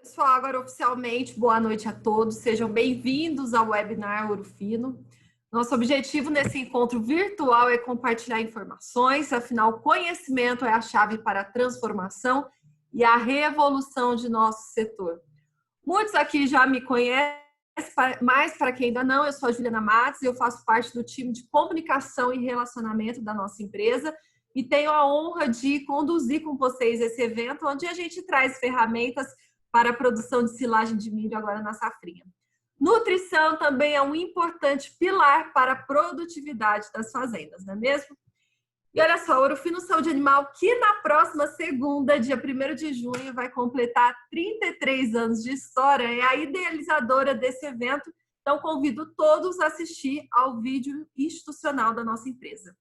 Pessoal, agora oficialmente, boa noite a todos. Sejam bem-vindos ao webinar Ouro Fino. Nosso objetivo nesse encontro virtual é compartilhar informações, afinal, conhecimento é a chave para a transformação e a revolução de nosso setor. Muitos aqui já me conhecem, mas para quem ainda não, eu sou a Juliana Matos e eu faço parte do time de comunicação e relacionamento da nossa empresa e tenho a honra de conduzir com vocês esse evento, onde a gente traz ferramentas para a produção de silagem de milho agora na safrinha. Nutrição também é um importante pilar para a produtividade das fazendas, não é mesmo? E olha só, Ouro Fino Saúde Animal, que na próxima segunda, dia 1º de junho, vai completar 33 anos de história, é a idealizadora desse evento, então convido todos a assistir ao vídeo institucional da nossa empresa.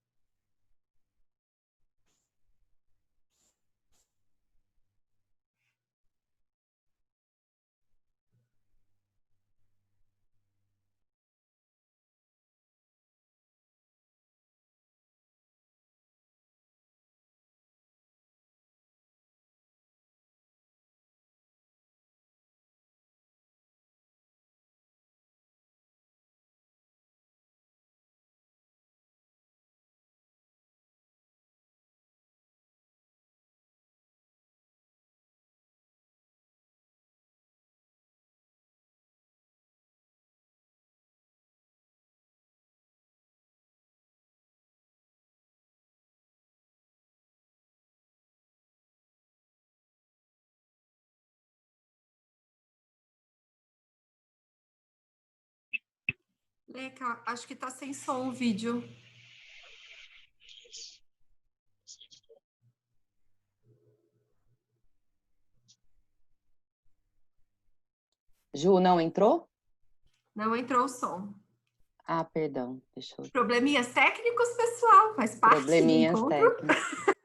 Leca, acho que está sem som o vídeo. Ju, não entrou? Não entrou o som. Ah, perdão. Deixa eu... Probleminhas técnicos, pessoal, faz parte Probleminhas do encontro. técnicos.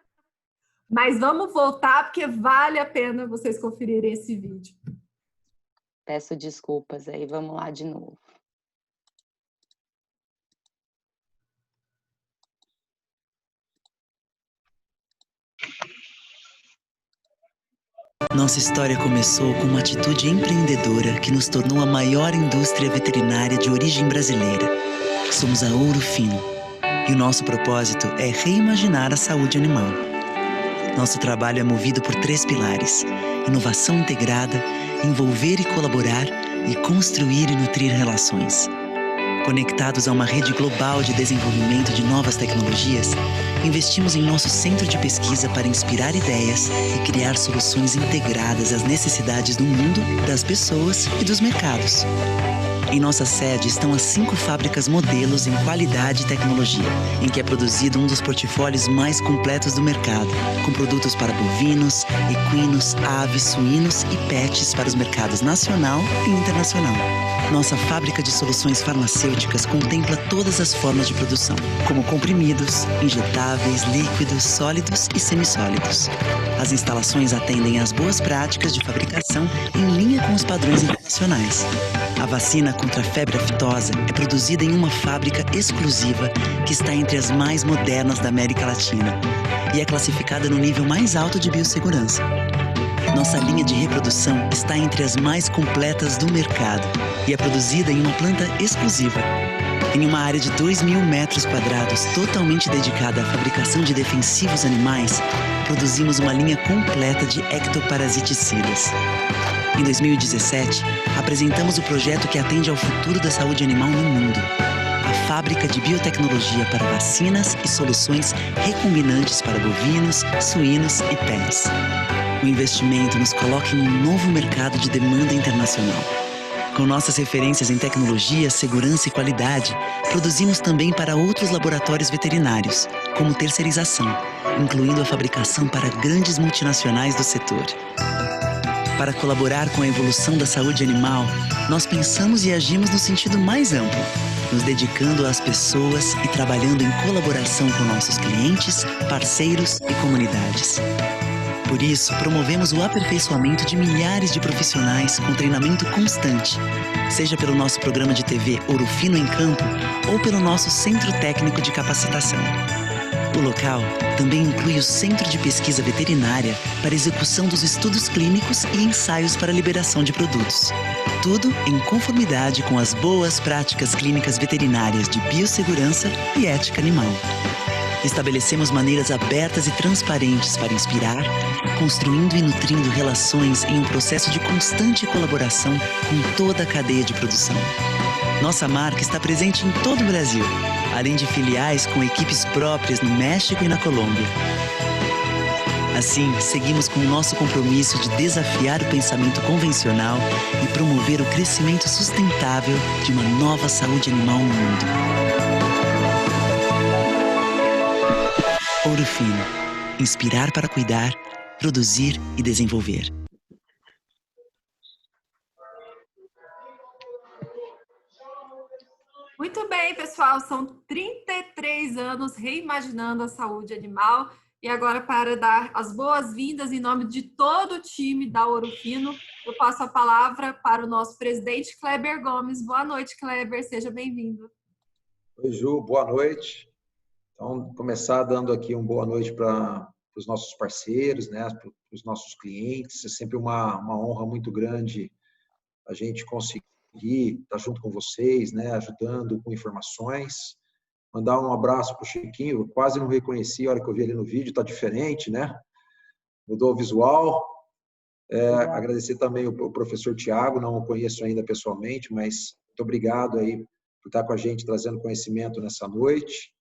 Mas vamos voltar, porque vale a pena vocês conferirem esse vídeo. Peço desculpas aí, vamos lá de novo. Nossa história começou com uma atitude empreendedora que nos tornou a maior indústria veterinária de origem brasileira. Somos a Ouro Fino e o nosso propósito é reimaginar a saúde animal. Nosso trabalho é movido por 3 pilares: inovação integrada, envolver e colaborar e construir e nutrir relações. Conectados a uma rede global de desenvolvimento de novas tecnologias, investimos em nosso centro de pesquisa para inspirar ideias e criar soluções integradas às necessidades do mundo, das pessoas e dos mercados. Em nossa sede estão as 5 fábricas modelos em qualidade e tecnologia, em que é produzido um dos portfólios mais completos do mercado, com produtos para bovinos, equinos, aves, suínos e pets para os mercados nacional e internacional. Nossa fábrica de soluções farmacêuticas contempla todas as formas de produção, como comprimidos, injetáveis, líquidos, sólidos e semissólidos. As instalações atendem às boas práticas de fabricação em linha com os padrões internacionais. A vacina contra a febre aftosa é produzida em uma fábrica exclusiva que está entre as mais modernas da América Latina e é classificada no nível mais alto de biossegurança. Nossa linha de reprodução está entre as mais completas do mercado e é produzida em uma planta exclusiva. Em uma área de 2.000 metros quadrados totalmente dedicada à fabricação de defensivos animais, produzimos uma linha completa de ectoparasiticidas. Em 2017, apresentamos o projeto que atende ao futuro da saúde animal no mundo. A Fábrica de Biotecnologia para Vacinas e Soluções Recombinantes para Bovinos, Suínos e Pets. O investimento nos coloca em um novo mercado de demanda internacional. Com nossas referências em tecnologia, segurança e qualidade, produzimos também para outros laboratórios veterinários, como terceirização, incluindo a fabricação para grandes multinacionais do setor. Para colaborar com a evolução da saúde animal, nós pensamos e agimos no sentido mais amplo, nos dedicando às pessoas e trabalhando em colaboração com nossos clientes, parceiros e comunidades. Por isso, promovemos o aperfeiçoamento de milhares de profissionais com treinamento constante, seja pelo nosso programa de TV Ouro Fino em Campo ou pelo nosso Centro Técnico de Capacitação. O local também inclui o Centro de Pesquisa Veterinária para execução dos estudos clínicos e ensaios para liberação de produtos. Tudo em conformidade com as boas práticas clínicas veterinárias de biossegurança e ética animal. Estabelecemos maneiras abertas e transparentes para inspirar, construindo e nutrindo relações em um processo de constante colaboração com toda a cadeia de produção. Nossa marca está presente em todo o Brasil, além de filiais com equipes próprias no México e na Colômbia. Assim, seguimos com o nosso compromisso de desafiar o pensamento convencional e promover o crescimento sustentável de uma nova saúde animal no mundo. Ouro Fino. Inspirar para cuidar, produzir e desenvolver. Muito bem, pessoal. São 33 anos reimaginando a saúde animal. E agora, para dar as boas-vindas em nome de todo o time da Ouro Fino, eu passo a palavra para o nosso presidente, Kleber Gomes. Boa noite, Kleber. Seja bem-vindo. Oi, Ju. Boa noite. Então, começar dando aqui uma boa noite para os nossos parceiros, né, para os nossos clientes. É sempre uma honra muito grande a gente conseguir estar junto com vocês, né, ajudando com informações. Mandar um abraço para o Chiquinho, eu quase não reconheci a hora que eu vi ele no vídeo, está diferente, né? Mudou o visual. Agradecer também o professor Tiago, não o conheço ainda pessoalmente, mas muito obrigado aí por estar com a gente, trazendo conhecimento nessa noite.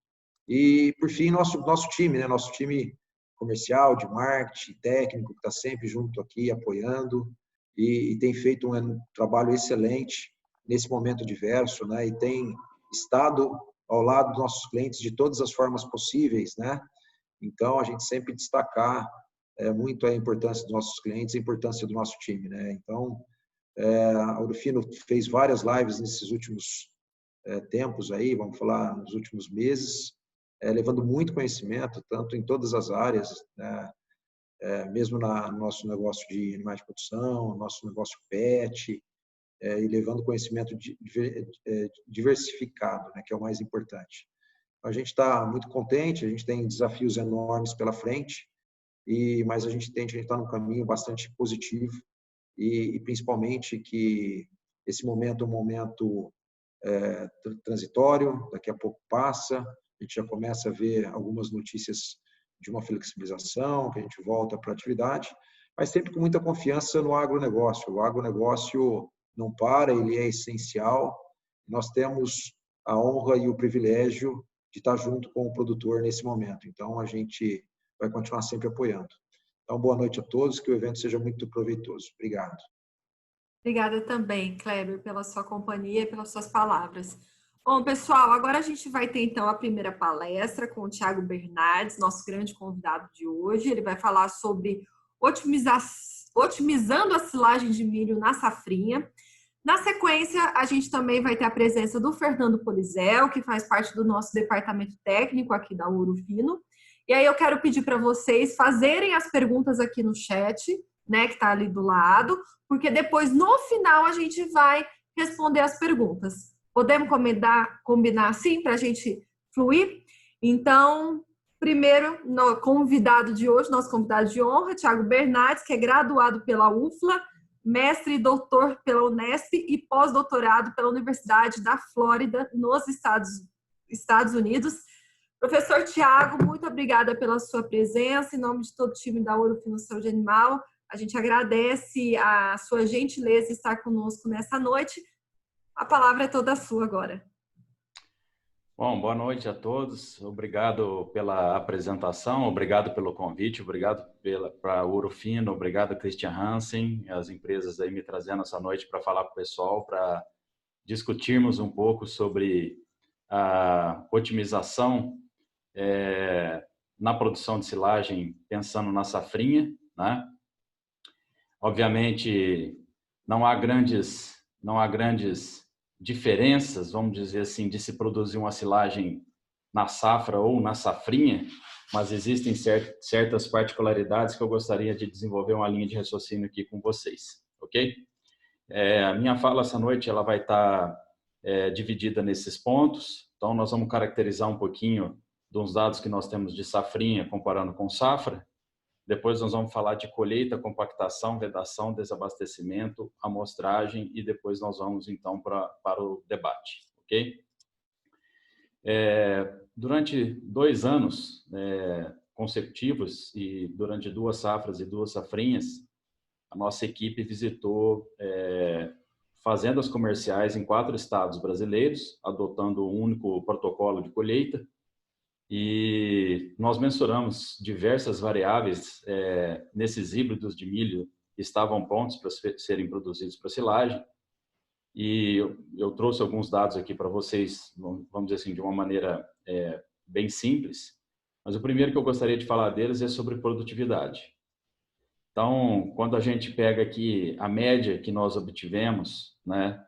E, por fim, nosso time, né? Nosso time comercial, de marketing, técnico, que está sempre junto aqui, apoiando, e tem feito um trabalho excelente nesse momento diverso, né? E tem estado ao lado dos nossos clientes de todas as formas possíveis, né? Então, a gente sempre destacar muito a importância dos nossos clientes, a importância do nosso time, né? Então, a Ouro Fino fez várias lives nesses últimos tempos aí, vamos falar, nos últimos meses, levando muito conhecimento, tanto em todas as áreas, né? Mesmo no nosso negócio de animais de produção, nosso negócio pet, e levando conhecimento diversificado, né? Que é o mais importante. A gente está muito contente, a gente tem desafios enormes pela frente, mas a gente está num caminho bastante positivo e principalmente que esse momento é um momento transitório, daqui a pouco passa, a gente já começa a ver algumas notícias de uma flexibilização, que a gente volta para a atividade, mas sempre com muita confiança no agronegócio. O agronegócio não para, ele é essencial. Nós temos a honra e o privilégio de estar junto com o produtor nesse momento. Então, a gente vai continuar sempre apoiando. Então, boa noite a todos, que o evento seja muito proveitoso. Obrigado. Obrigada também, Kleber, pela sua companhia e pelas suas palavras. Bom, pessoal, agora a gente vai ter, então, a primeira palestra com o Thiago Bernardes, nosso grande convidado de hoje. Ele vai falar sobre otimizando a silagem de milho na safrinha. Na sequência, a gente também vai ter a presença do Fernando Polizel, que faz parte do nosso departamento técnico aqui da Ouro Fino. E aí eu quero pedir para vocês fazerem as perguntas aqui no chat, né, que está ali do lado, porque depois, no final, a gente vai responder as perguntas. Podemos combinar assim para a gente fluir? Então, primeiro, nosso convidado de hoje, nosso convidado de honra, Thiago Bernardes, que é graduado pela UFLA, mestre e doutor pela Unesp e pós-doutorado pela Universidade da Flórida, nos Estados Unidos. Professor Thiago, muito obrigada pela sua presença. Em nome de todo o time da Ouro Fino Saúde Animal, a gente agradece a sua gentileza em estar conosco nessa noite. A palavra é toda sua agora. Bom, boa noite a todos. Obrigado pela apresentação, obrigado pelo convite, obrigado para Ouro Fino, obrigado Christian Hansen, as empresas aí me trazendo essa noite para falar com o pessoal, para discutirmos um pouco sobre a otimização na produção de silagem, pensando na safrinha, né? Obviamente, não há grandes diferenças, vamos dizer assim, de se produzir uma silagem na safra ou na safrinha, mas existem certas particularidades que eu gostaria de desenvolver uma linha de raciocínio aqui com vocês, ok? A minha fala essa noite ela vai estar dividida nesses pontos, então nós vamos caracterizar um pouquinho dos dados que nós temos de safrinha comparando com safra. Depois nós vamos falar de colheita, compactação, vedação, desabastecimento, amostragem e depois nós vamos então para o debate, ok? Durante 2 anos consecutivos e durante 2 safras e 2 safrinhas, a nossa equipe visitou fazendas comerciais em 4 estados brasileiros, adotando um único protocolo de colheita. E nós mensuramos diversas variáveis nesses híbridos de milho que estavam prontos para serem produzidos para silagem. E eu trouxe alguns dados aqui para vocês, vamos dizer assim, de uma maneira bem simples. Mas o primeiro que eu gostaria de falar deles é sobre produtividade. Então, quando a gente pega aqui a média que nós obtivemos, né,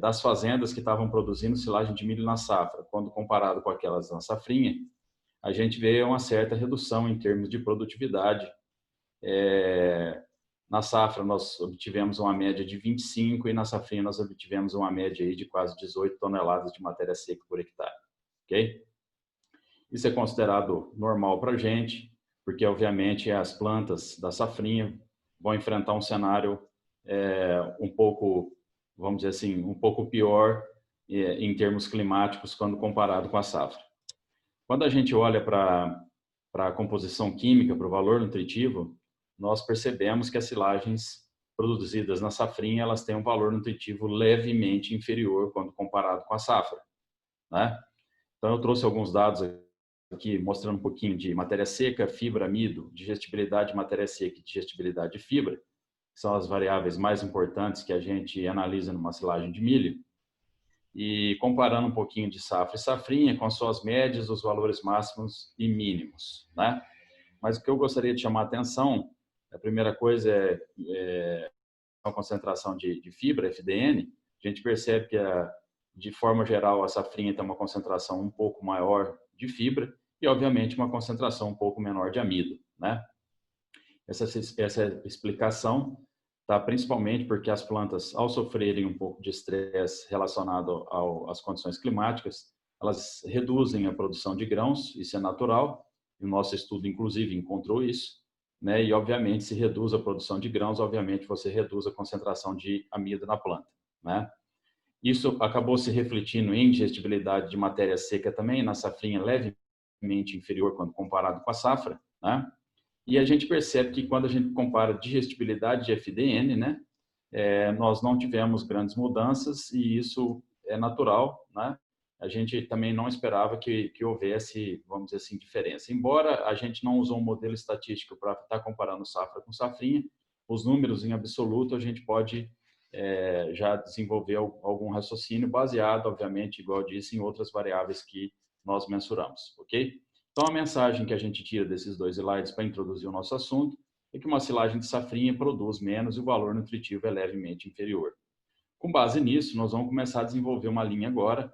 das fazendas que estavam produzindo silagem de milho na safra, quando comparado com aquelas na safrinha, a gente vê uma certa redução em termos de produtividade. Na safra nós obtivemos uma média de 25 e na safrinha nós obtivemos uma média aí de quase 18 toneladas de matéria seca por hectare, ok? Isso é considerado normal para a gente, porque obviamente as plantas da safrinha vão enfrentar um cenário um pouco, vamos dizer assim, um pouco pior em termos climáticos quando comparado com a safra. Quando a gente olha para a composição química, para o valor nutritivo, nós percebemos que as silagens produzidas na safrinha, elas têm um valor nutritivo levemente inferior quando comparado com a safra, né? Então eu trouxe alguns dados aqui mostrando um pouquinho de matéria seca, fibra, amido, digestibilidade de matéria seca e digestibilidade de fibra, que são as variáveis mais importantes que a gente analisa numa silagem de milho. E comparando um pouquinho de safra e safrinha com as suas médias, os valores máximos e mínimos, né? Mas o que eu gostaria de chamar a atenção, a primeira coisa é a concentração de fibra, FDN. A gente percebe que, de forma geral, a safrinha tem uma concentração um pouco maior de fibra e, obviamente, uma concentração um pouco menor de amido, né? Essa explicação está principalmente porque as plantas, ao sofrerem um pouco de estresse relacionado às condições climáticas, elas reduzem a produção de grãos, isso é natural, e o nosso estudo, inclusive, encontrou isso, né? E, obviamente, se reduz a produção de grãos, obviamente, você reduz a concentração de amido na planta, né? Isso acabou se refletindo em digestibilidade de matéria seca também, na safrinha levemente inferior quando comparado com a safra, né? E a gente percebe que quando a gente compara digestibilidade de FDN, né, nós não tivemos grandes mudanças e isso é natural, né? A gente também não esperava que houvesse, vamos dizer assim, diferença. Embora a gente não usou um modelo estatístico para estar comparando safra com safrinha, os números em absoluto a gente pode já desenvolver algum raciocínio baseado, obviamente, igual eu disse, em outras variáveis que nós mensuramos, ok? Então, a mensagem que a gente tira desses 2 slides para introduzir o nosso assunto é que uma silagem de safrinha produz menos e o valor nutritivo é levemente inferior. Com base nisso, nós vamos começar a desenvolver uma linha agora,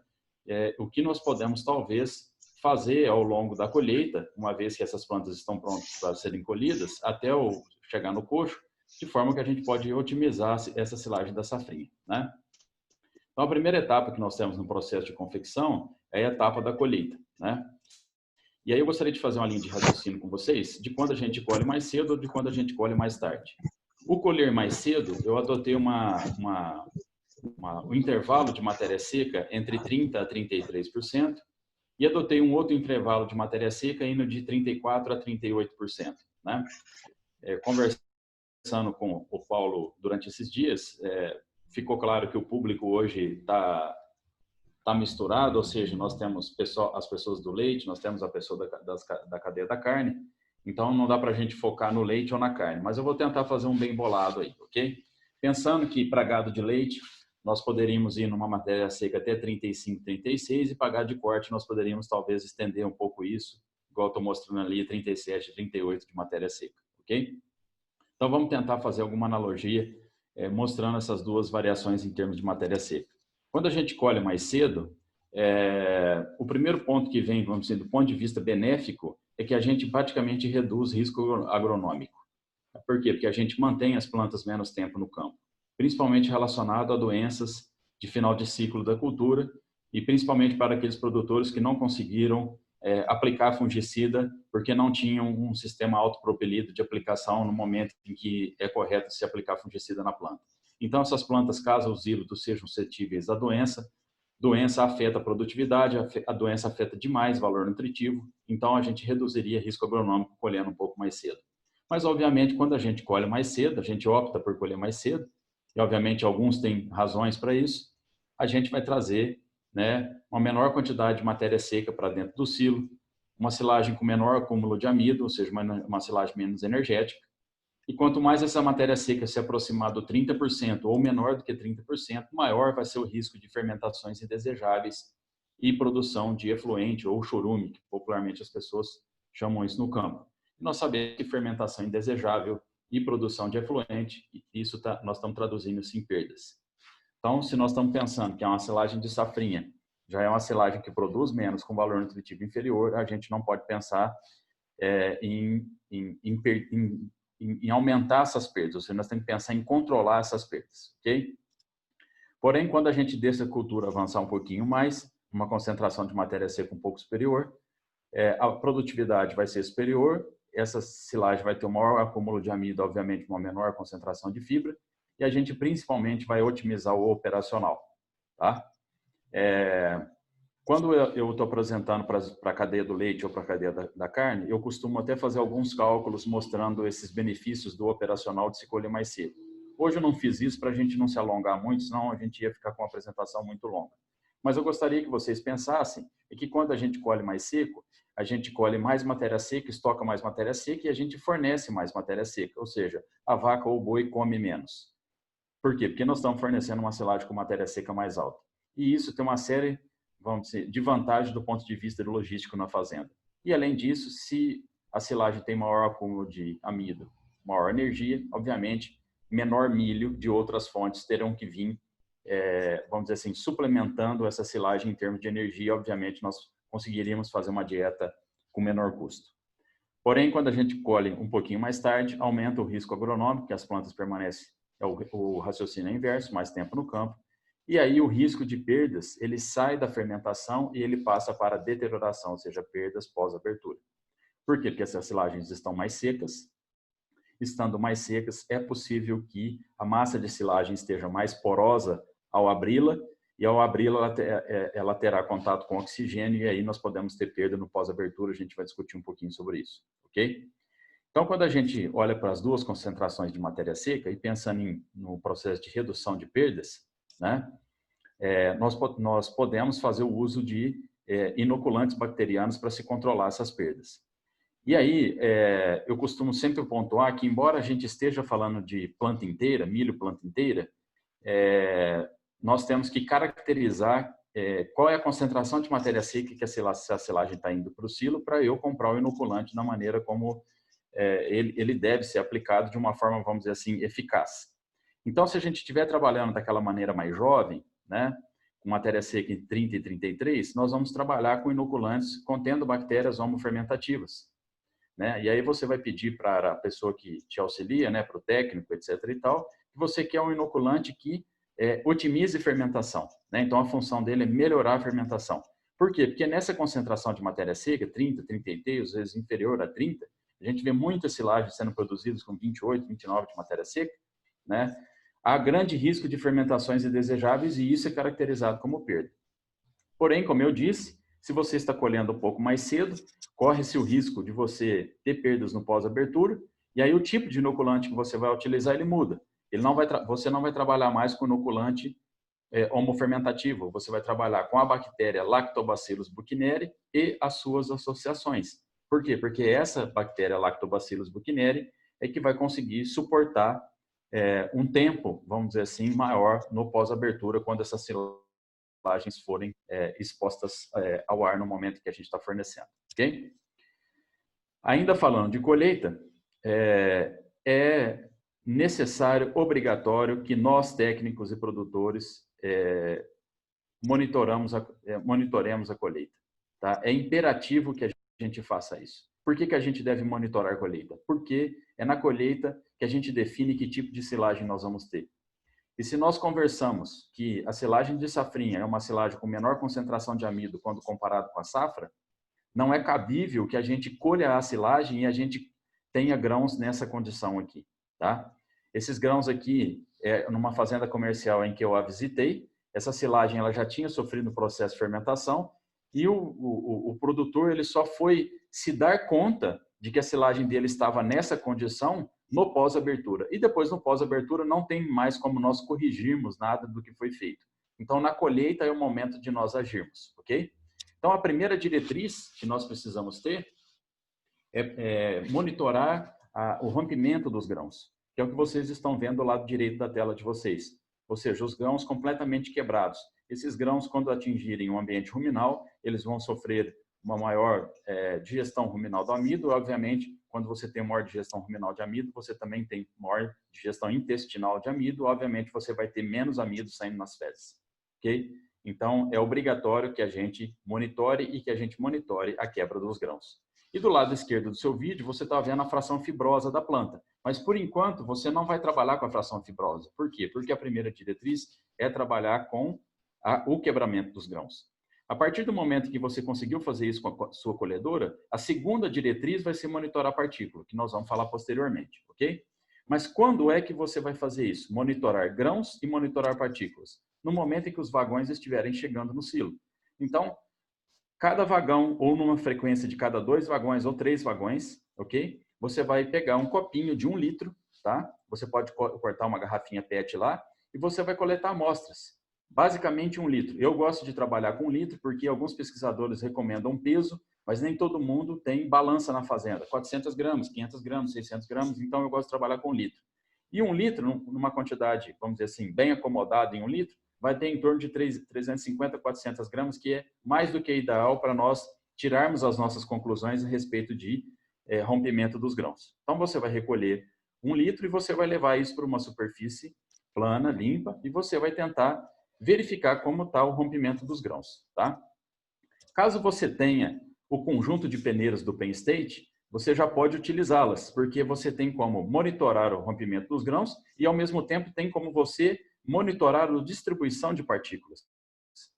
o que nós podemos, talvez, fazer ao longo da colheita, uma vez que essas plantas estão prontas para serem colhidas, até chegar no coxo, de forma que a gente pode otimizar essa silagem da safrinha, né? Então, a primeira etapa que nós temos no processo de confecção é a etapa da colheita, né? E aí eu gostaria de fazer uma linha de raciocínio com vocês de quando a gente colhe mais cedo ou de quando a gente colhe mais tarde. O colher mais cedo, eu adotei um intervalo de matéria seca entre 30% a 33% e adotei um outro intervalo de matéria seca indo de 34% a 38%, né? Conversando com o Paulo durante esses dias, ficou claro que o público hoje está misturado, ou seja, nós temos as pessoas do leite, nós temos a pessoa da cadeia da carne, então não dá para a gente focar no leite ou na carne, mas eu vou tentar fazer um bem bolado aí, ok? Pensando que para gado de leite, nós poderíamos ir numa matéria seca até 35, 36 e para gado de corte nós poderíamos talvez estender um pouco isso, igual estou mostrando ali, 37, 38 de matéria seca, ok? Então vamos tentar fazer alguma analogia mostrando essas 2 variações em termos de matéria seca. Quando a gente colhe mais cedo, o primeiro ponto que vem, vamos dizer, do ponto de vista benéfico, é que a gente praticamente reduz risco agronômico. Por quê? Porque a gente mantém as plantas menos tempo no campo, principalmente relacionado a doenças de final de ciclo da cultura e principalmente para aqueles produtores que não conseguiram aplicar fungicida porque não tinham um sistema autopropelido de aplicação no momento em que é correto se aplicar fungicida na planta. Então, essas plantas, caso os híbridos sejam suscetíveis à doença afeta a produtividade, a doença afeta demais o valor nutritivo, então a gente reduziria risco agronômico colhendo um pouco mais cedo. Mas, obviamente, quando a gente colhe mais cedo, a gente opta por colher mais cedo, e, obviamente, alguns têm razões para isso, a gente vai trazer, né, uma menor quantidade de matéria seca para dentro do silo, uma silagem com menor acúmulo de amido, ou seja, uma silagem menos energética. E quanto mais essa matéria seca se aproximar do 30% ou menor do que 30%, maior vai ser o risco de fermentações indesejáveis e produção de efluente ou chorume, que popularmente as pessoas chamam isso no campo. E nós sabemos que fermentação indesejável e produção de efluente, isso nós estamos traduzindo isso em perdas. Então, se nós estamos pensando que é uma silagem de safrinha, já é uma silagem que produz menos, com valor nutritivo inferior, a gente não pode pensar em aumentar essas perdas, ou seja, nós temos que pensar em controlar essas perdas, ok? Porém, quando a gente deixa a cultura avançar um pouquinho mais, uma concentração de matéria seca um pouco superior, a produtividade vai ser superior, essa silagem vai ter um maior acúmulo de amido, obviamente uma menor concentração de fibra, e a gente principalmente vai otimizar o operacional, tá? Quando eu estou apresentando para a cadeia do leite ou para a cadeia da carne, eu costumo até fazer alguns cálculos mostrando esses benefícios do operacional de se colher mais cedo. Hoje eu não fiz isso para a gente não se alongar muito, senão a gente ia ficar com uma apresentação muito longa. Mas eu gostaria que vocês pensassem que quando a gente colhe mais seco, a gente colhe mais matéria seca, estoca mais matéria seca e a gente fornece mais matéria seca, ou seja, a vaca ou o boi come menos. Por quê? Porque nós estamos fornecendo uma silagem com matéria seca mais alta. E isso tem uma série, vamos dizer, de vantagens do ponto de vista logístico na fazenda. E, além disso, se a silagem tem maior acúmulo de amido, maior energia, obviamente, menor milho de outras fontes terão que vir, vamos dizer assim, suplementando essa silagem em termos de energia. Obviamente, nós conseguiríamos fazer uma dieta com menor custo. Porém, quando a gente colhe um pouquinho mais tarde, aumenta o risco agronômico, que as plantas permanecem, o raciocínio é inverso, mais tempo no campo. E aí o risco de perdas, ele sai da fermentação e ele passa para a deterioração, ou seja, perdas pós-abertura. Por quê? Porque essas silagens estão mais secas. Estando mais secas, é possível que a massa de silagem esteja mais porosa ao abri-la, e ao abri-la ela terá contato com oxigênio, e aí nós podemos ter perda no pós-abertura, a gente vai discutir um pouquinho sobre isso, ok? Então, quando a gente olha para as duas concentrações de matéria seca e pensando no processo de redução de perdas, né, nós podemos fazer o uso de inoculantes bacterianos para se controlar essas perdas. E aí, eu costumo sempre pontuar que, embora a gente esteja falando de planta inteira, milho planta inteira, nós temos que caracterizar qual é a concentração de matéria seca que a silagem está indo para o silo para eu comprar o inoculante da maneira como ele deve ser aplicado de uma forma, vamos dizer assim, eficaz. Então, se a gente estiver trabalhando daquela maneira mais jovem, né, com matéria seca em 30 e 33, nós vamos trabalhar com inoculantes contendo bactérias homofermentativas, né? E aí você vai pedir para a pessoa que te auxilia, né, para o técnico, etc. e tal, que você quer um inoculante que otimize fermentação, né? Então, a função dele é melhorar a fermentação. Por quê? Porque nessa concentração de matéria seca, 30, 33, às vezes inferior a 30, a gente vê muitas silagens sendo produzidas com 28, 29 de matéria seca, né? Há grande risco de fermentações indesejáveis e isso é caracterizado como perda. Porém, como eu disse, se você está colhendo um pouco mais cedo, corre-se o risco de você ter perdas no pós-abertura e aí o tipo de inoculante que você vai utilizar, ele muda. Você não vai trabalhar mais com inoculante homofermentativo, você vai trabalhar com a bactéria Lactobacillus buchneri e as suas associações. Por quê? Porque essa bactéria Lactobacillus buchneri é que vai conseguir suportar um tempo, vamos dizer assim, maior no pós-abertura, quando essas silagens forem expostas ao ar no momento que a gente está fornecendo. Okay? Ainda falando de colheita, é necessário, obrigatório, que nós, técnicos e produtores, monitoremos a colheita. Tá? É imperativo que a gente faça isso. Por que a gente deve monitorar a colheita? Porque é na colheita que a gente define que tipo de silagem nós vamos ter. E se nós conversamos que a silagem de safrinha é uma silagem com menor concentração de amido quando comparado com a safra, não é cabível que a gente colha a silagem e a gente tenha grãos nessa condição aqui, tá? Esses grãos aqui, numa fazenda comercial em que eu a visitei, essa silagem ela já tinha sofrido um processo de fermentação e o produtor ele só foi se dar conta de que a silagem dele estava nessa condição no pós-abertura. E depois, no pós-abertura, não tem mais como nós corrigirmos nada do que foi feito. Então, na colheita é o momento de nós agirmos, ok? Então, a primeira diretriz que nós precisamos ter é monitorar o rompimento dos grãos, que é o que vocês estão vendo do lado direito da tela de vocês. Ou seja, os grãos completamente quebrados. Esses grãos, quando atingirem um ambiente ruminal, eles vão sofrer uma maior digestão ruminal do amido. Obviamente, quando você tem maior digestão ruminal de amido, você também tem maior digestão intestinal de amido. Obviamente, você vai ter menos amido saindo nas fezes. Ok? Então, é obrigatório que a gente monitore e que a gente monitore a quebra dos grãos. E do lado esquerdo do seu vídeo, você está vendo a fração fibrosa da planta. Mas, por enquanto, você não vai trabalhar com a fração fibrosa. Por quê? Porque a primeira diretriz é trabalhar com o quebramento dos grãos. A partir do momento que você conseguiu fazer isso com a sua colhedora, a segunda diretriz vai ser monitorar a partícula, que nós vamos falar posteriormente, ok? Mas quando é que você vai fazer isso? Monitorar grãos e monitorar partículas. No momento em que os vagões estiverem chegando no silo. Então, cada vagão, ou numa frequência de cada 2 vagões ou 3 vagões, ok? Você vai pegar um copinho de 1 litro, tá? Você pode cortar uma garrafinha PET lá e você vai coletar amostras. Basicamente 1 litro. Eu gosto de trabalhar com 1 litro porque alguns pesquisadores recomendam peso, mas nem todo mundo tem balança na fazenda. 400 gramas, 500 gramas, 600 gramas, então eu gosto de trabalhar com 1 litro. E 1 litro, numa quantidade, vamos dizer assim, bem acomodada em 1 litro, vai ter em torno de 350 a 400 gramas, que é mais do que ideal para nós tirarmos as nossas conclusões a respeito de rompimento dos grãos. Então, você vai recolher 1 litro e você vai levar isso para uma superfície plana, limpa, e você vai tentar verificar como está o rompimento dos grãos, tá? Caso você tenha o conjunto de peneiras do Penn State, você já pode utilizá-las, porque você tem como monitorar o rompimento dos grãos e, ao mesmo tempo, tem como você monitorar a distribuição de partículas,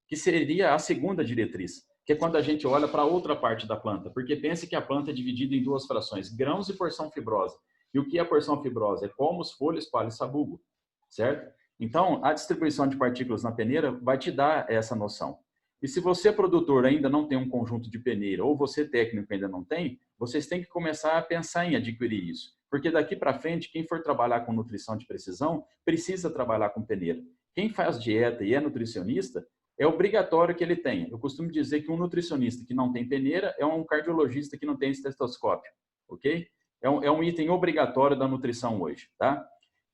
que seria a segunda diretriz, que é quando a gente olha para outra parte da planta, porque pense que a planta é dividida em 2 frações, grãos e porção fibrosa. E o que é a porção fibrosa? É colmos, folhas, palha e sabugo, certo? Então, a distribuição de partículas na peneira vai te dar essa noção. E se você, produtor, ainda não tem um conjunto de peneira, ou você, técnico, ainda não tem, vocês têm que começar a pensar em adquirir isso. Porque daqui para frente, quem for trabalhar com nutrição de precisão, precisa trabalhar com peneira. Quem faz dieta e é nutricionista, é obrigatório que ele tenha. Eu costumo dizer que um nutricionista que não tem peneira é um cardiologista que não tem estetoscópio, ok? É um item obrigatório da nutrição hoje, tá?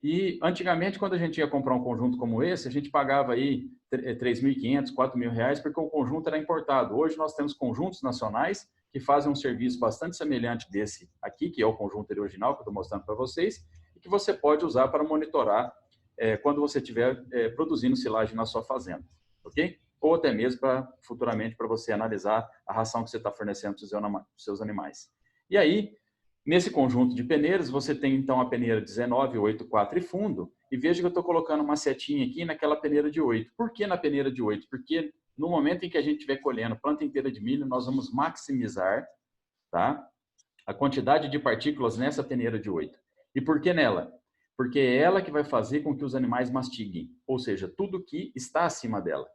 E antigamente, quando a gente ia comprar um conjunto como esse, a gente pagava aí R$3.500, R$4.000, porque o conjunto era importado. Hoje nós temos conjuntos nacionais que fazem um serviço bastante semelhante desse aqui, que é o conjunto original que eu estou mostrando para vocês, e que você pode usar para monitorar quando você estiver produzindo silagem na sua fazenda, ok? Ou até mesmo futuramente para você analisar a ração que você está fornecendo para os seus animais. E aí, nesse conjunto de peneiras, você tem então a peneira 19, 8, 4 e fundo, e veja que eu estou colocando uma setinha aqui naquela peneira de 8. Por que na peneira de 8? Porque no momento em que a gente estiver colhendo planta inteira de milho, nós vamos maximizar, tá, a quantidade de partículas nessa peneira de 8. E por que nela? Porque é ela que vai fazer com que os animais mastiguem, ou seja, tudo que está acima dela.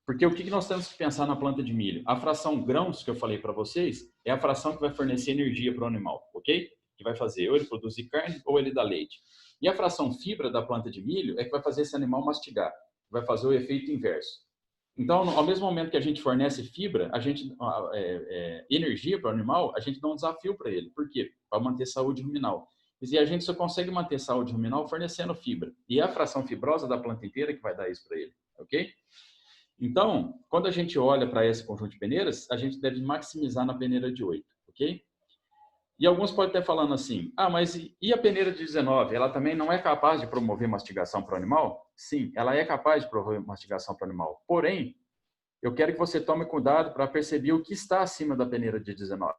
Porque o que nós temos que pensar na planta de milho? A fração grãos que eu falei para vocês é a fração que vai fornecer energia para o animal, ok? Que vai fazer ou ele produzir carne ou ele dá leite. E a fração fibra da planta de milho é que vai fazer esse animal mastigar, vai fazer o efeito inverso. Então, ao mesmo momento que a gente fornece fibra, energia para o animal, a gente dá um desafio para ele. Por quê? Para manter saúde ruminal. E a gente só consegue manter saúde ruminal fornecendo fibra. E é a fração fibrosa da planta inteira que vai dar isso para ele, ok? Então, quando a gente olha para esse conjunto de peneiras, a gente deve maximizar na peneira de 8, ok? E alguns podem estar falando assim, mas e a peneira de 19? Ela também não é capaz de promover mastigação para o animal? Sim, ela é capaz de promover mastigação para o animal. Porém, eu quero que você tome cuidado para perceber o que está acima da peneira de 19.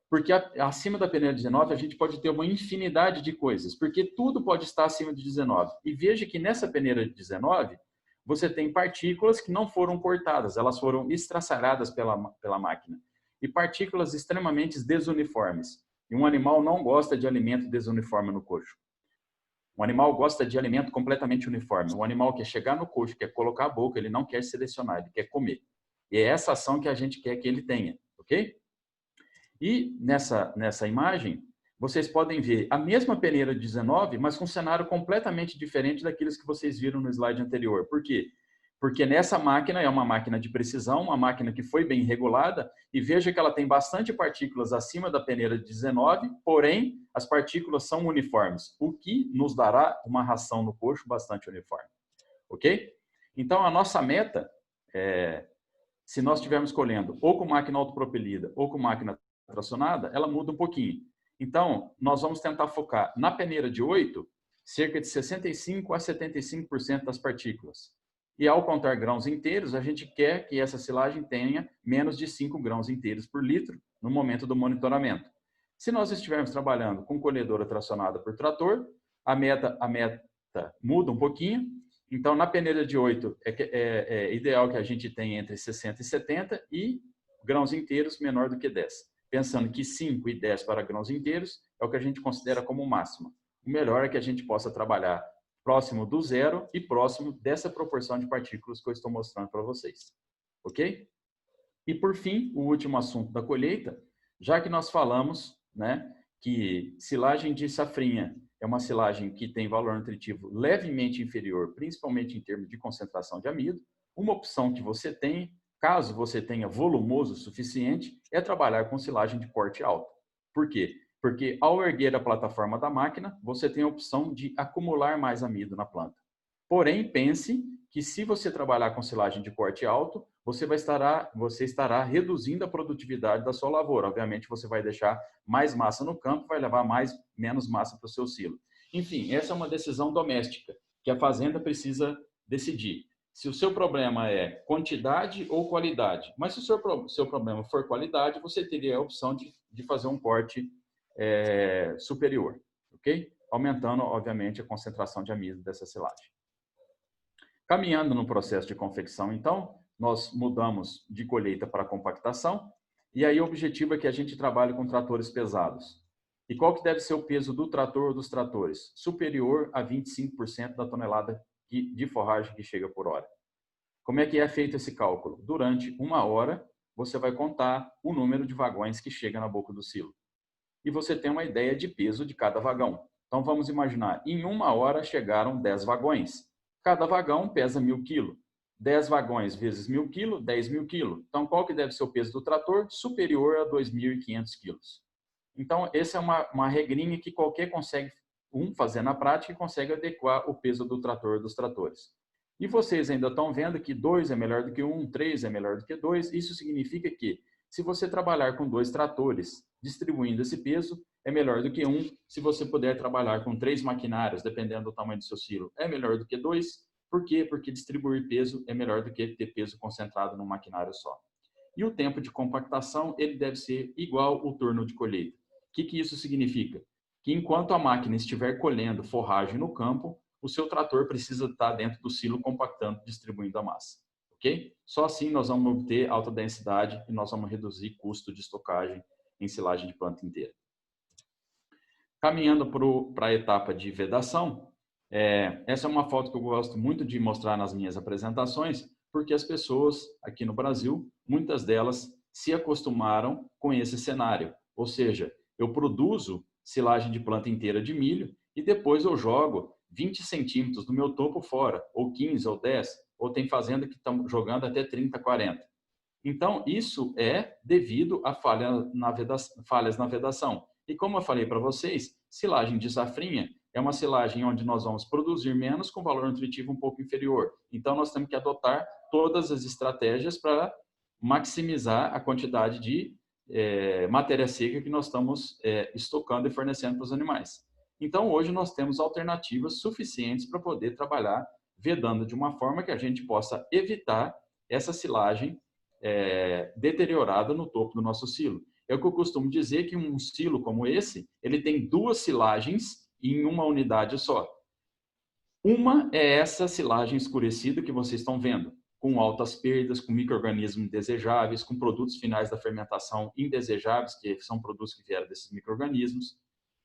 Porque acima da peneira de 19 a gente pode ter uma infinidade de coisas, porque tudo pode estar acima de 19. E veja que nessa peneira de 19, você tem partículas que não foram cortadas, elas foram estraçalhadas pela máquina. e partículas extremamente desuniformes. E um animal não gosta de alimento desuniforme no coxo. Um animal gosta de alimento completamente uniforme. Um animal quer chegar no coxo, quer colocar a boca, ele não quer selecionar, ele quer comer. E é essa ação que a gente quer que ele tenha, ok? E nessa imagem, vocês podem ver a mesma peneira 19, mas com um cenário completamente diferente daqueles que vocês viram no slide anterior. Por quê? Porque nessa máquina é uma máquina de precisão, uma máquina que foi bem regulada, e veja que ela tem bastante partículas acima da peneira 19, porém, as partículas são uniformes, o que nos dará uma ração no coxo bastante uniforme. Ok? Então, a nossa meta, se nós estivermos escolhendo ou com máquina autopropelida ou com máquina tracionada, ela muda um pouquinho. Então, nós vamos tentar focar na peneira de 8, cerca de 65% a 75% das partículas. E ao contar grãos inteiros, a gente quer que essa silagem tenha menos de 5 grãos inteiros por litro no momento do monitoramento. Se nós estivermos trabalhando com colhedora tracionada por trator, a meta muda um pouquinho. Então, na peneira de 8, é ideal que a gente tenha entre 60 e 70 e grãos inteiros menor do que 10. Pensando que 5 e 10 para grãos inteiros é o que a gente considera como máximo. O melhor é que a gente possa trabalhar próximo do zero e próximo dessa proporção de partículas que eu estou mostrando para vocês. Ok? E, por fim, o último assunto da colheita, já que nós falamos, né, que silagem de safrinha é uma silagem que tem valor nutritivo levemente inferior, principalmente em termos de concentração de amido, uma opção que você tem, caso você tenha volumoso suficiente, é trabalhar com silagem de porte alto. Por quê? Porque ao erguer a plataforma da máquina, você tem a opção de acumular mais amido na planta. Porém, pense que se você trabalhar com silagem de porte alto, você estará reduzindo a produtividade da sua lavoura. Obviamente, você vai deixar mais massa no campo, vai levar menos massa para o seu silo. Enfim, essa é uma decisão doméstica que a fazenda precisa decidir. Se o seu problema é quantidade ou qualidade, mas se o seu problema for qualidade, você teria a opção de fazer um corte superior, ok? Aumentando, obviamente, a concentração de amido dessa silagem. Caminhando no processo de confecção, então, nós mudamos de colheita para compactação, e aí o objetivo é que a gente trabalhe com tratores pesados. E qual que deve ser o peso do trator ou dos tratores? Superior a 25% da tonelada de forragem que chega por hora. Como é que é feito esse cálculo? Durante 1 hora, você vai contar o número de vagões que chega na boca do silo. E você tem uma ideia de peso de cada vagão. Então, vamos imaginar, em 1 hora chegaram 10 vagões. Cada vagão pesa 1.000 kg. 10 vagões vezes 1.000 kg, 10.000 kg. Então, qual que deve ser o peso do trator? Superior a 2.500 kg. Então, essa é uma regrinha que qualquer consegue fazer na prática e consegue adequar o peso do trator dos tratores. E vocês ainda estão vendo que 2 é melhor do que 1, 3 é melhor do que 2. Isso significa que, se você trabalhar com 2 tratores distribuindo esse peso, é melhor do que 1. Se você puder trabalhar com 3 maquinários, dependendo do tamanho do seu silo, é melhor do que 2. Por quê? Porque distribuir peso é melhor do que ter peso concentrado num maquinário só. E o tempo de compactação, ele deve ser igual ao turno de colheita. O que isso significa? Que enquanto a máquina estiver colhendo forragem no campo, o seu trator precisa estar dentro do silo compactando, distribuindo a massa. Ok? Só assim nós vamos obter alta densidade e nós vamos reduzir custo de estocagem em silagem de planta inteira. Caminhando para a etapa de vedação, essa é uma foto que eu gosto muito de mostrar nas minhas apresentações, porque as pessoas aqui no Brasil, muitas delas se acostumaram com esse cenário. Ou seja, eu produzo silagem de planta inteira de milho e depois eu jogo 20 centímetros do meu topo fora, ou 15, ou 10, ou tem fazenda que estão jogando até 30, 40. Então, isso é devido a falhas na vedação. E como eu falei para vocês, silagem de safrinha é uma silagem onde nós vamos produzir menos com valor nutritivo um pouco inferior. Então, nós temos que adotar todas as estratégias para maximizar a quantidade de matéria seca que nós estamos estocando e fornecendo para os animais. Então, hoje nós temos alternativas suficientes para poder trabalhar vedando de uma forma que a gente possa evitar essa silagem deteriorada no topo do nosso silo. É o que eu costumo dizer, que um silo como esse, ele tem 2 silagens em uma unidade só. Uma é essa silagem escurecida que vocês estão vendo, com altas perdas, com micro-organismos indesejáveis, com produtos finais da fermentação indesejáveis, que são produtos que vieram desses micro-organismos,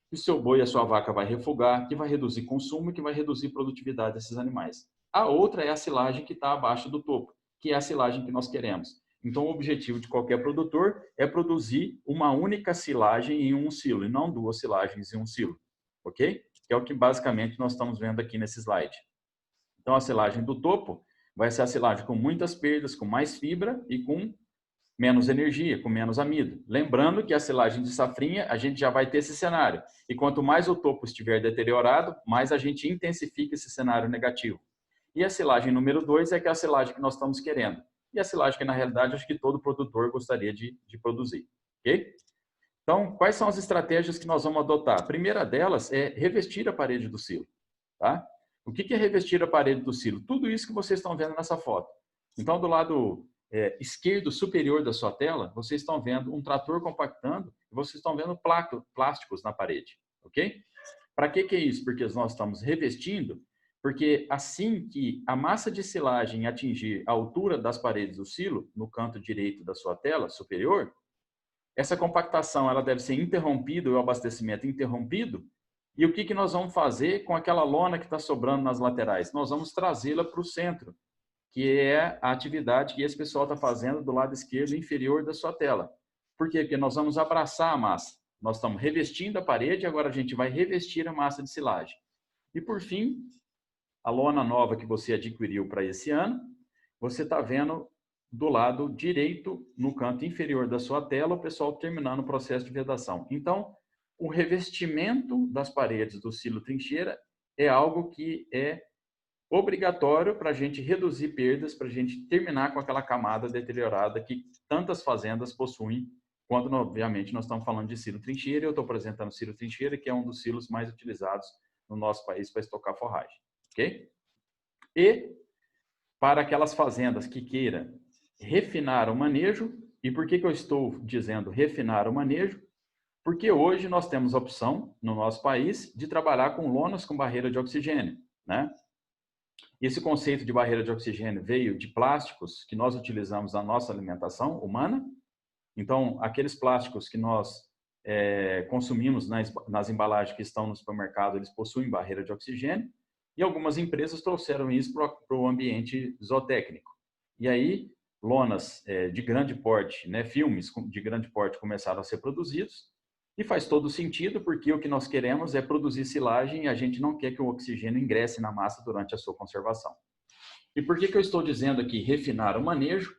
que o seu boi e a sua vaca vai refugar, que vai reduzir consumo e que vai reduzir a produtividade desses animais. A outra é a silagem que está abaixo do topo, que é a silagem que nós queremos. Então, o objetivo de qualquer produtor é produzir uma única silagem em um silo, e não 2 silagens em um silo, ok? Que é o que basicamente nós estamos vendo aqui nesse slide. Então, a silagem do topo vai ser a silagem com muitas perdas, com mais fibra e com menos energia, com menos amido. Lembrando que a silagem de safrinha, a gente já vai ter esse cenário. E quanto mais o topo estiver deteriorado, mais a gente intensifica esse cenário negativo. E a silagem número 2 é que é a silagem que nós estamos querendo. E a silagem que, na realidade, acho que todo produtor gostaria de produzir. Ok? Então, quais são as estratégias que nós vamos adotar? A primeira delas é revestir a parede do silo. Tá? O que é revestir a parede do silo? Tudo isso que vocês estão vendo nessa foto. Então, do lado esquerdo superior da sua tela, vocês estão vendo um trator compactando e vocês estão vendo plásticos na parede. Ok? Para que é isso? Porque nós estamos revestindo, porque assim que a massa de silagem atingir a altura das paredes do silo, no canto direito da sua tela superior, essa compactação ela deve ser interrompida, o abastecimento interrompido. E o que nós vamos fazer com aquela lona que está sobrando nas laterais? Nós vamos trazê-la para o centro, que é a atividade que esse pessoal está fazendo do lado esquerdo inferior da sua tela. Por quê? Porque nós vamos abraçar a massa. Nós estamos revestindo a parede, agora a gente vai revestir a massa de silagem. E por fim, a lona nova que você adquiriu para esse ano, você está vendo do lado direito, no canto inferior da sua tela, o pessoal terminando o processo de vedação. Então, o revestimento das paredes do silo trincheira é algo que é obrigatório para a gente reduzir perdas, para a gente terminar com aquela camada deteriorada que tantas fazendas possuem, quando, obviamente, nós estamos falando de silo trincheira. Eu estou apresentando o silo trincheira, que é um dos silos mais utilizados no nosso país para estocar forragem. Ok? E para aquelas fazendas que queiram refinar o manejo, e por que eu estou dizendo refinar o manejo? Porque hoje nós temos a opção, no nosso país, de trabalhar com lonas com barreira de oxigênio, né? Esse conceito de barreira de oxigênio veio de plásticos que nós utilizamos na nossa alimentação humana. Então, aqueles plásticos que nós consumimos nas embalagens que estão no supermercado, eles possuem barreira de oxigênio. E algumas empresas trouxeram isso para o ambiente zootécnico. E aí, lonas de grande porte, né, filmes de grande porte começaram a ser produzidos. E faz todo sentido, porque o que nós queremos é produzir silagem e a gente não quer que o oxigênio ingresse na massa durante a sua conservação. E por que eu estou dizendo aqui refinar o manejo?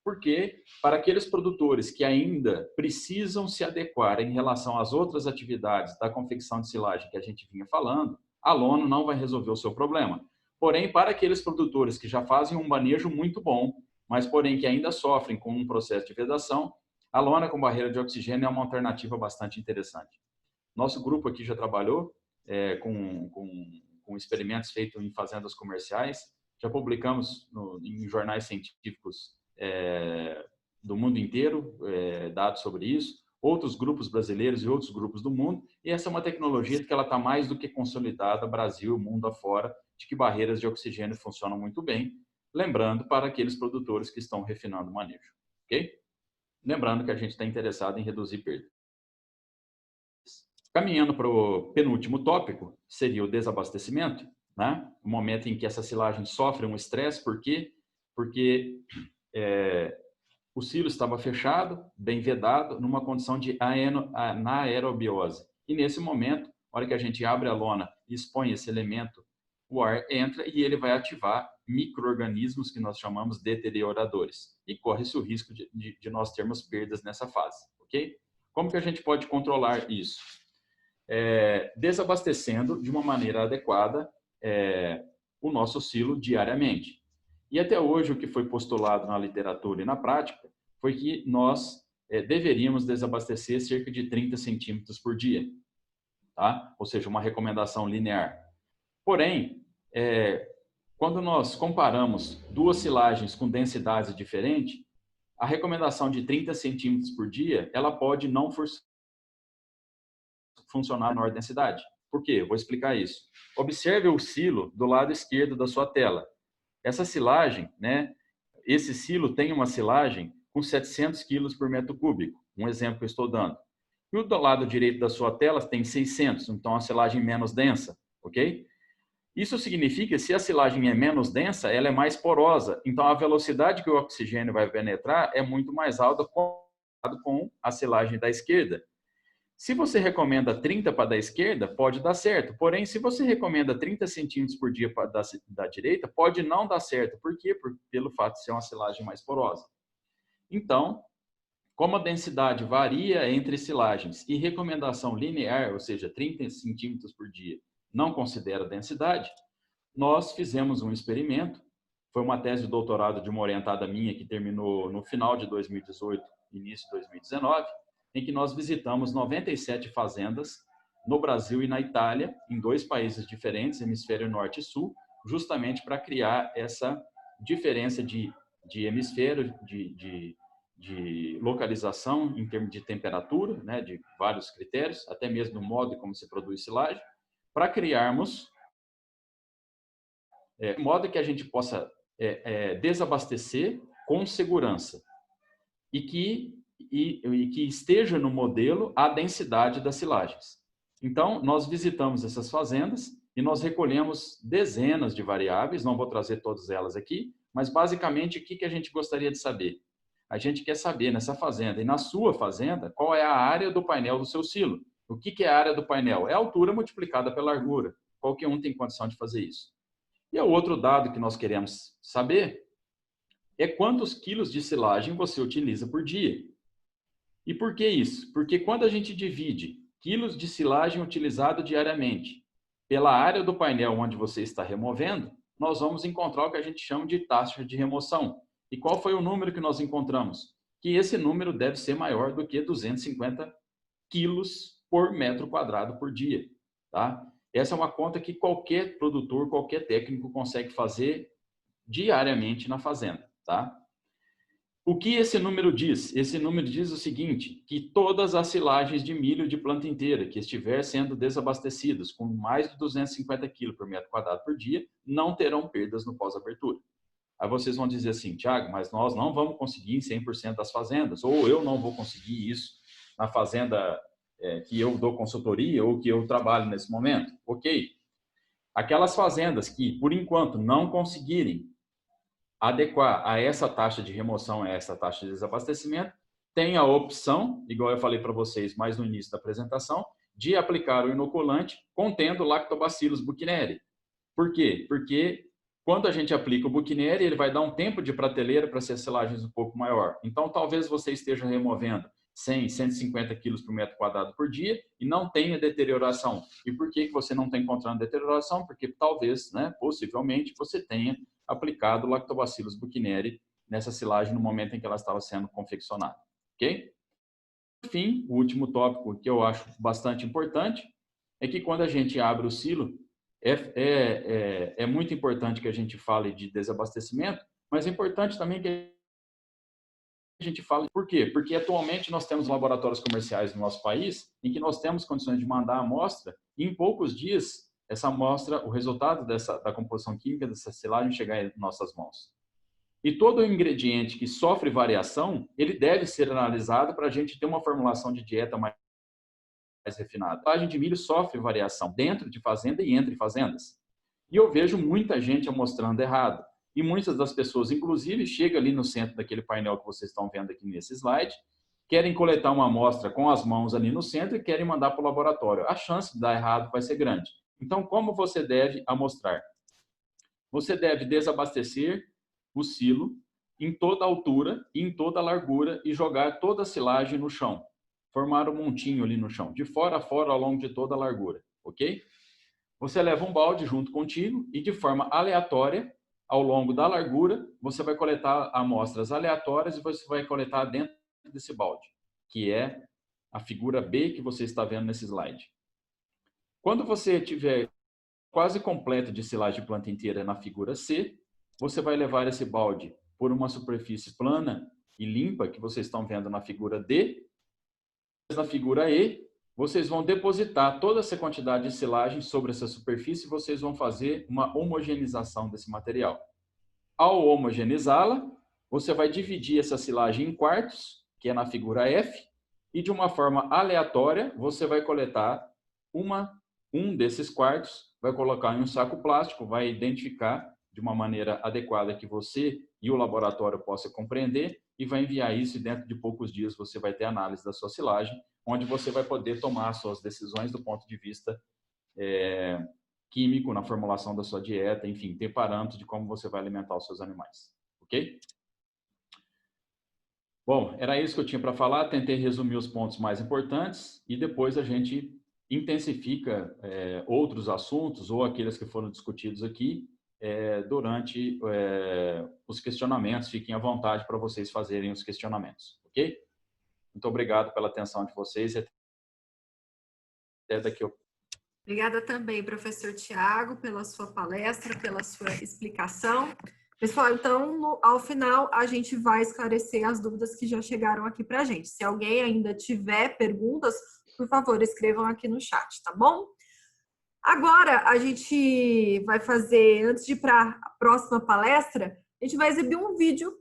Porque para aqueles produtores que ainda precisam se adequar em relação às outras atividades da confecção de silagem que a gente vinha falando, a lona não vai resolver o seu problema. Porém, para aqueles produtores que já fazem um manejo muito bom, mas porém que ainda sofrem com um processo de vedação, a lona com barreira de oxigênio é uma alternativa bastante interessante. Nosso grupo aqui já trabalhou com experimentos feitos em fazendas comerciais, já publicamos em jornais científicos do mundo inteiro dados sobre isso, outros grupos brasileiros e outros grupos do mundo, e essa é uma tecnologia que ela está mais do que consolidada, Brasil, mundo afora, de que barreiras de oxigênio funcionam muito bem, lembrando para aqueles produtores que estão refinando o manejo, ok? Lembrando que a gente está interessado em reduzir perdas. Caminhando para o penúltimo tópico, seria o desabastecimento, né? O momento em que essa silagem sofre um estresse, por quê? Porque o silo estava fechado, bem vedado, numa condição de anaerobiose. E nesse momento, na hora que a gente abre a lona e expõe esse elemento, o ar entra e ele vai ativar micro-organismos que nós chamamos deterioradores. E corre-se o risco de nós termos perdas nessa fase, ok? Como que a gente pode controlar isso? Desabastecendo de uma maneira adequada o nosso silo diariamente. E até hoje o que foi postulado na literatura e na prática foi que nós deveríamos desabastecer cerca de 30 centímetros por dia, tá? Ou seja, uma recomendação linear. Porém, quando nós comparamos duas silagens com densidades diferentes, a recomendação de 30 centímetros por dia, ela pode não funcionar na menor densidade. Por quê? Eu vou explicar isso. Observe o silo do lado esquerdo da sua tela. Essa silagem, né, esse silo tem uma silagem com 700 quilos por metro cúbico, um exemplo que eu estou dando. E o do lado direito da sua tela tem 600, então a silagem menos densa, ok? Isso significa que se a silagem é menos densa, ela é mais porosa, então a velocidade que o oxigênio vai penetrar é muito mais alta comparado com a silagem da esquerda. Se você recomenda 30 para da esquerda, pode dar certo. Porém, se você recomenda 30 centímetros por dia para da direita, pode não dar certo. Por quê? Pelo fato de ser uma silagem mais porosa. Então, como a densidade varia entre silagens e recomendação linear, ou seja, 30 centímetros por dia, não considera densidade, nós fizemos um experimento. Foi uma tese de doutorado de uma orientada minha que terminou no final de 2018, início de 2019, em que nós visitamos 97 fazendas no Brasil e na Itália, em 2 países diferentes, hemisfério norte e sul, justamente para criar essa diferença de hemisfério, de localização em termos de temperatura, né, de vários critérios, até mesmo no modo como se produz silagem, para criarmos modo que a gente possa desabastecer com segurança e que esteja no modelo a densidade das silagens. Então, nós visitamos essas fazendas e nós recolhemos dezenas de variáveis, não vou trazer todas elas aqui, mas basicamente o que a gente gostaria de saber? A gente quer saber nessa fazenda e na sua fazenda qual é a área do painel do seu silo. O que é a área do painel? É a altura multiplicada pela largura. Qualquer um tem condição de fazer isso. E o outro dado que nós queremos saber é quantos quilos de silagem você utiliza por dia. E por que isso? Porque quando a gente divide quilos de silagem utilizado diariamente pela área do painel onde você está removendo, nós vamos encontrar o que a gente chama de taxa de remoção. E qual foi o número que nós encontramos? Que esse número deve ser maior do que 250 quilos por metro quadrado por dia. Tá? Essa é uma conta que qualquer produtor, qualquer técnico consegue fazer diariamente na fazenda. Tá? O que esse número diz? Esse número diz o seguinte, que todas as silagens de milho de planta inteira que estiver sendo desabastecidas com mais de 250 kg por metro quadrado por dia, não terão perdas no pós-abertura. Aí vocês vão dizer assim, Thiago, mas nós não vamos conseguir em 100% das fazendas, ou eu não vou conseguir isso na fazenda que eu dou consultoria ou que eu trabalho nesse momento. Ok. Aquelas fazendas que, por enquanto, não conseguirem adequar a essa taxa de remoção, a essa taxa de desabastecimento, tem a opção, igual eu falei para vocês mais no início da apresentação, de aplicar o inoculante contendo Lactobacillus buchneri. Por quê? Porque quando a gente aplica o buchneri, ele vai dar um tempo de prateleira para ser silagens um pouco maior. Então, talvez você esteja removendo 100, 150 quilos por metro quadrado por dia e não tenha deterioração. E por que você não está encontrando deterioração? Porque talvez, né, possivelmente, você tenha aplicado Lactobacillus buchneri nessa silagem no momento em que ela estava sendo confeccionada. Ok? Por fim, o último tópico que eu acho bastante importante é que quando a gente abre o silo, é muito importante que a gente fale de desabastecimento, mas é importante também que a gente fale por quê? Porque atualmente nós temos laboratórios comerciais no nosso país em que nós temos condições de mandar a amostra e em poucos dias essa amostra, o resultado da composição química dessa silagem chegar em nossas mãos. E todo ingrediente que sofre variação, ele deve ser analisado para a gente ter uma formulação de dieta mais refinada. A silagem de milho sofre variação dentro de fazenda e entre fazendas. E eu vejo muita gente amostrando errado. E muitas das pessoas, inclusive, chegam ali no centro daquele painel que vocês estão vendo aqui nesse slide, querem coletar uma amostra com as mãos ali no centro e querem mandar para o laboratório. A chance de dar errado vai ser grande. Então, como você deve amostrar? Você deve desabastecer o silo em toda a altura e em toda a largura e jogar toda a silagem no chão. Formar um montinho ali no chão, de fora a fora ao longo de toda a largura, ok? Você leva um balde junto contigo e de forma aleatória, ao longo da largura, você vai coletar amostras aleatórias e você vai coletar dentro desse balde, que é a figura B que você está vendo nesse slide. Quando você tiver quase completo de silagem de planta inteira na figura C, você vai levar esse balde por uma superfície plana e limpa, que vocês estão vendo na figura D. Na figura E, vocês vão depositar toda essa quantidade de silagem sobre essa superfície e vocês vão fazer uma homogeneização desse material. Ao homogeneizá-la, você vai dividir essa silagem em quartos, que é na figura F, e de uma forma aleatória, você vai coletar um desses quartos, vai colocar em um saco plástico, vai identificar de uma maneira adequada que você e o laboratório possam compreender e vai enviar isso, e dentro de poucos dias você vai ter análise da sua silagem, onde você vai poder tomar suas decisões do ponto de vista químico, na formulação da sua dieta, enfim, ter parâmetros de como você vai alimentar os seus animais, ok? Bom, era isso que eu tinha para falar, tentei resumir os pontos mais importantes e depois a gente intensifica outros assuntos ou aqueles que foram discutidos aqui durante os questionamentos. Fiquem à vontade para vocês fazerem os questionamentos, ok? Muito obrigado pela atenção de vocês e até daqui a pouco. Obrigada também, professor Tiago, pela sua palestra, pela sua explicação. Pessoal, então, ao final, a gente vai esclarecer as dúvidas que já chegaram aqui para a gente. Se alguém ainda tiver perguntas, por favor, escrevam aqui no chat, tá bom? Agora, a gente vai fazer, antes de ir para a próxima palestra, a gente vai exibir um vídeo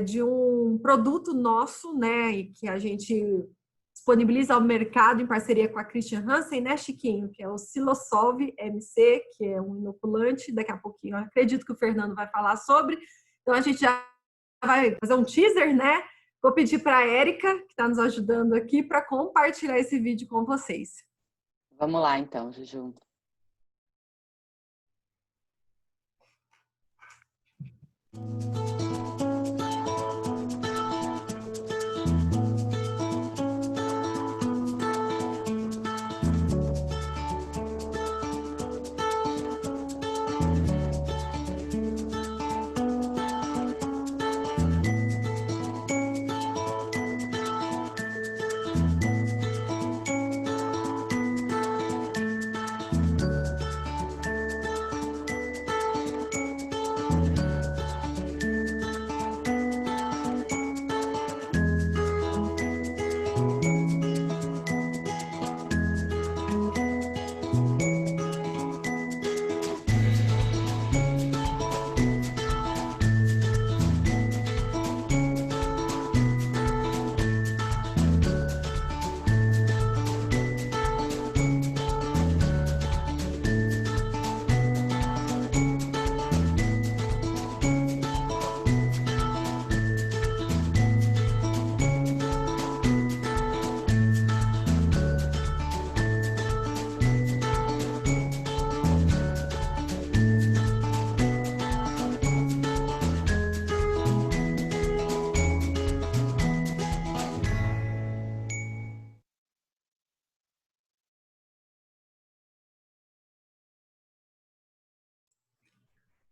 de um produto nosso, né, que a gente disponibiliza ao mercado em parceria com a Christian Hansen, né, Chiquinho? Que é o Silosolve MC, que é um inoculante. Daqui a pouquinho, eu acredito que o Fernando vai falar sobre. Então, a gente já vai fazer um teaser, né? Vou pedir para a Érica, que está nos ajudando aqui, para compartilhar esse vídeo com vocês. Vamos lá, então, Juju.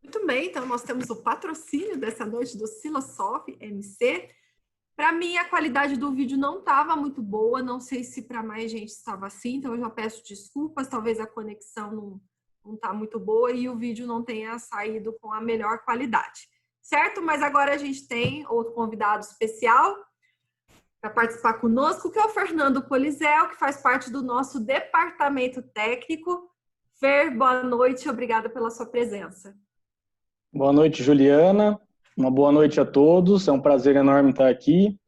Muito bem, então nós temos o patrocínio dessa noite do Silosolve MC. Para mim, a qualidade do vídeo não estava muito boa, não sei se para mais gente estava assim, então eu já peço desculpas, talvez a conexão não está muito boa e o vídeo não tenha saído com a melhor qualidade, certo? Mas agora a gente tem outro convidado especial para participar conosco, que é o Fernando Polizel, que faz parte do nosso departamento técnico. Fer, boa noite, obrigada pela sua presença. Boa noite, Juliana. Uma boa noite a todos. É um prazer enorme estar aqui.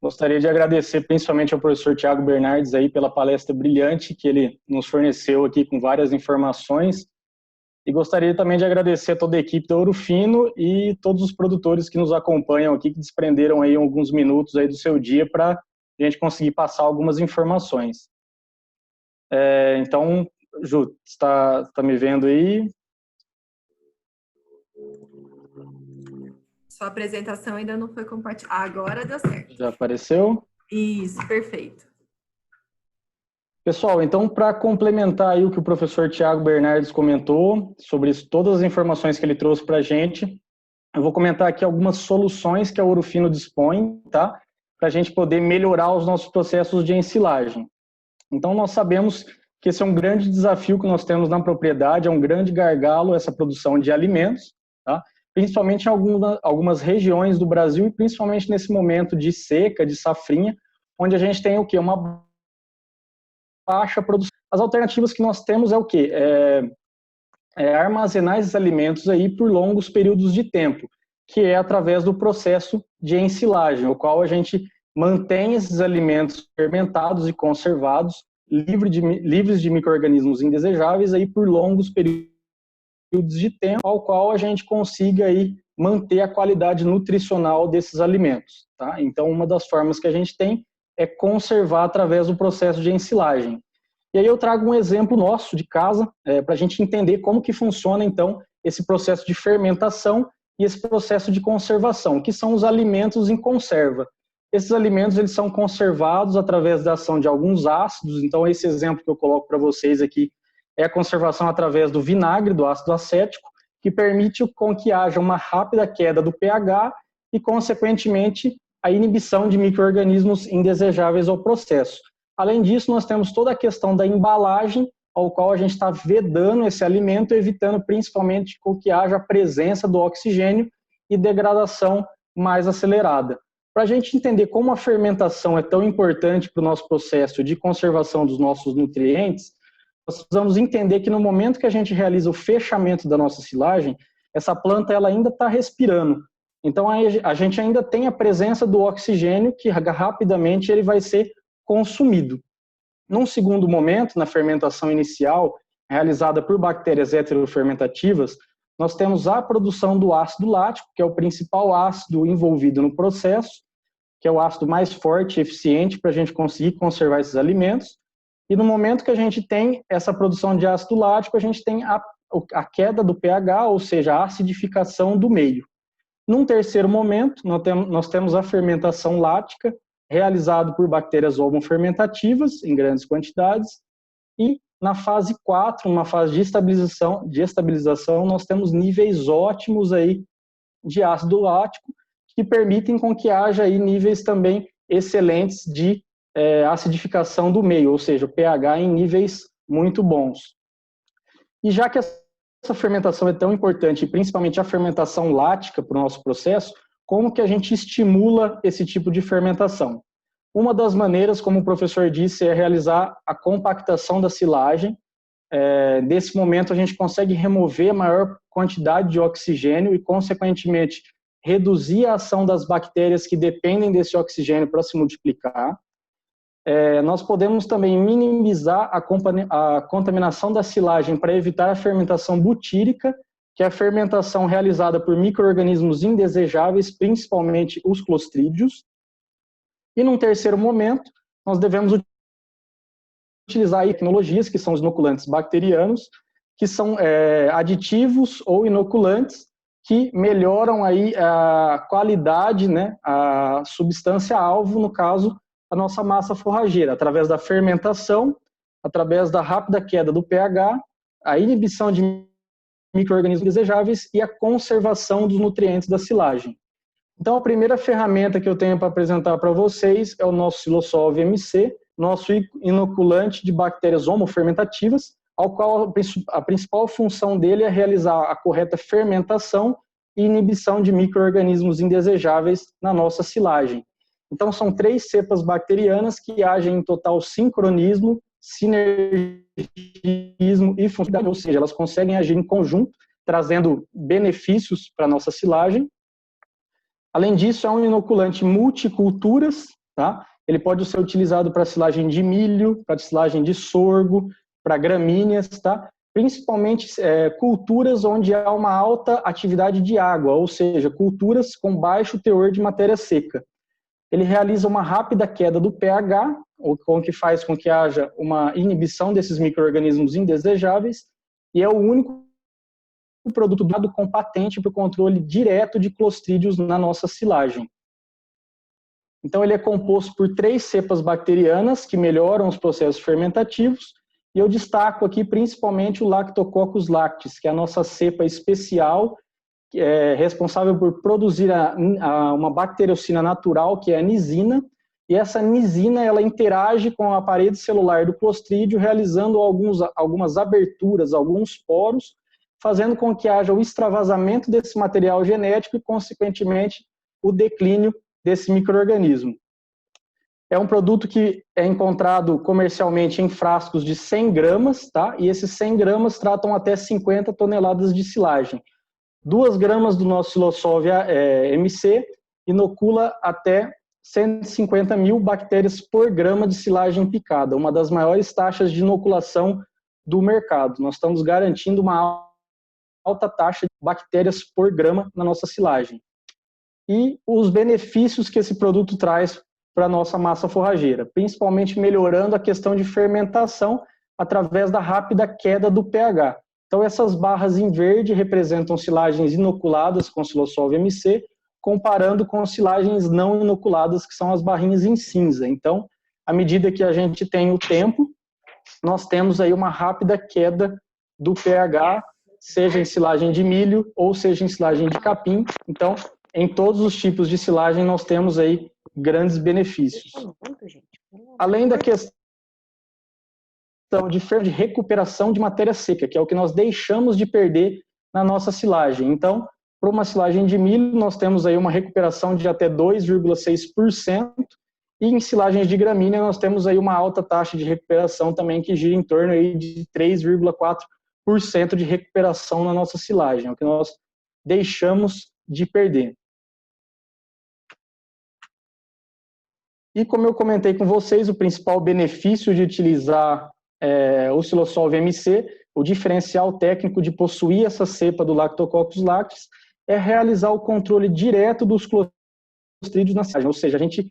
Gostaria de agradecer principalmente ao professor Tiago Bernardes aí pela palestra brilhante que ele nos forneceu aqui com várias informações. E gostaria também de agradecer a toda a equipe da Ouro Fino e todos os produtores que nos acompanham aqui, que desprenderam aí alguns minutos aí do seu dia para a gente conseguir passar algumas informações. Então, Ju, está me vendo aí? Sua apresentação ainda não foi compartilhada. Agora deu certo. Já apareceu? Isso, perfeito. Pessoal, então, para complementar aí o que o professor Tiago Bernardes comentou, sobre todas as informações que ele trouxe para a gente, eu vou comentar aqui algumas soluções que a Ouro Fino dispõe, tá? Para a gente poder melhorar os nossos processos de ensilagem. Então, nós sabemos que esse é um grande desafio que nós temos na propriedade, é um grande gargalo essa produção de alimentos, tá? Principalmente em algumas regiões do Brasil e principalmente nesse momento de seca, de safrinha, onde a gente tem o quê? Uma baixa produção. As alternativas que nós temos é o quê? Armazenar esses alimentos aí por longos períodos de tempo. que é através do processo de ensilagem, o qual a gente mantém esses alimentos fermentados e conservados, livres de micro-organismos indesejáveis aí por longos períodos de tempo, ao qual a gente consiga aí manter a qualidade nutricional desses alimentos. Tá? Então, uma das formas que a gente tem é conservar através do processo de ensilagem. E aí eu trago um exemplo nosso de casa, para a gente entender como que funciona, então, esse processo de fermentação e esse processo de conservação, que são os alimentos em conserva. Esses alimentos eles são conservados através da ação de alguns ácidos, então esse exemplo que eu coloco para vocês aqui é a conservação através do vinagre, do ácido acético, que permite com que haja uma rápida queda do pH e, consequentemente, a inibição de micro-organismos indesejáveis ao processo. Além disso, nós temos toda a questão da embalagem, ao qual a gente está vedando esse alimento, evitando principalmente com que haja a presença do oxigênio e degradação mais acelerada. Para a gente entender como a fermentação é tão importante para o nosso processo de conservação dos nossos nutrientes, nós precisamos entender que no momento que a gente realiza o fechamento da nossa silagem, essa planta ela ainda está respirando. Então a gente ainda tem a presença do oxigênio que rapidamente ele vai ser consumido. Num segundo momento, na fermentação inicial, realizada por bactérias heterofermentativas, nós temos a produção do ácido lático, que é o principal ácido envolvido no processo, que é o ácido mais forte e eficiente para a gente conseguir conservar esses alimentos. E no momento que a gente tem essa produção de ácido lático, a gente tem a queda do pH, ou seja, a acidificação do meio. Num terceiro momento, nós temos a fermentação lática, realizado por bactérias homofermentativas em grandes quantidades, e na fase 4, uma fase de estabilização, nós temos níveis ótimos aí de ácido lático, que permitem com que haja aí níveis também excelentes de acidificação do meio, ou seja, o pH em níveis muito bons. E já que essa fermentação é tão importante, principalmente a fermentação lática para o nosso processo, como que a gente estimula esse tipo de fermentação? Uma das maneiras, como o professor disse, é realizar a compactação da silagem. Nesse momento, a gente consegue remover a maior quantidade de oxigênio e, consequentemente, reduzir a ação das bactérias que dependem desse oxigênio para se multiplicar. Nós podemos também minimizar a contaminação da silagem para evitar a fermentação butírica, que é a fermentação realizada por micro-organismos indesejáveis, principalmente os clostrídeos. E num terceiro momento, nós devemos utilizar aí tecnologias que são os inoculantes bacterianos, que são aditivos ou inoculantes que melhoram aí a qualidade, né, a substância-alvo, no caso, a nossa massa forrageira, através da fermentação, através da rápida queda do pH, a inibição de micro-organismos desejáveis e a conservação dos nutrientes da silagem. Então, a primeira ferramenta que eu tenho para apresentar para vocês é o nosso Silosolve MC, nosso inoculante de bactérias homofermentativas, ao qual a principal função dele é realizar a correta fermentação e inibição de micro-organismos indesejáveis na nossa silagem. Então, são 3 cepas bacterianas que agem em total sincronismo, sinergismo e funcionalidade, ou seja, elas conseguem agir em conjunto, trazendo benefícios para a nossa silagem. Além disso, é um inoculante multiculturas, tá? Ele pode ser utilizado para silagem de milho, para silagem de sorgo, para gramíneas, tá? Principalmente culturas onde há uma alta atividade de água, ou seja, culturas com baixo teor de matéria seca. Ele realiza uma rápida queda do pH, o que faz com que haja uma inibição desses micro-organismos indesejáveis, e é o único produto dado com patente para o controle direto de clostrídeos na nossa silagem. Então, ele é composto por 3 cepas bacterianas que melhoram os processos fermentativos, e eu destaco aqui principalmente o Lactococcus lactis, que é a nossa cepa especial, responsável por produzir uma bacteriocina natural, que é a nisina, e essa nisina ela interage com a parede celular do clostrídeo, realizando algumas aberturas, alguns poros, fazendo com que haja o extravasamento desse material genético e, consequentemente, o declínio desse micro-organismo. É um produto que é encontrado comercialmente em frascos de 100 gramas, tá? E esses 100 gramas tratam até 50 toneladas de silagem. 2 gramas do nosso Silosolve MC inocula até 150 mil bactérias por grama de silagem picada, uma das maiores taxas de inoculação do mercado. Nós estamos garantindo uma alta taxa de bactérias por grama na nossa silagem. E os benefícios que esse produto traz para a nossa massa forrageira, principalmente melhorando a questão de fermentação através da rápida queda do pH. Então, essas barras em verde representam silagens inoculadas com Silosolve MC, comparando com silagens não inoculadas, que são as barrinhas em cinza. Então, à medida que a gente tem o tempo, nós temos aí uma rápida queda do pH, seja em silagem de milho ou seja em silagem de capim. Então, em todos os tipos de silagem, nós temos aí grandes benefícios. Além da questão de recuperação de matéria seca, que é o que nós deixamos de perder na nossa silagem. Então, para uma silagem de milho, nós temos aí uma recuperação de até 2,6%, e em silagens de gramínea nós temos aí uma alta taxa de recuperação também, que gira em torno aí de 3,4% de recuperação na nossa silagem, é o que nós deixamos de perder. E como eu comentei com vocês, o principal benefício de utilizar o Silosolve MC, o diferencial técnico de possuir essa cepa do Lactococcus lactis, é realizar o controle direto dos clostrídeos na silagem, ou seja, a gente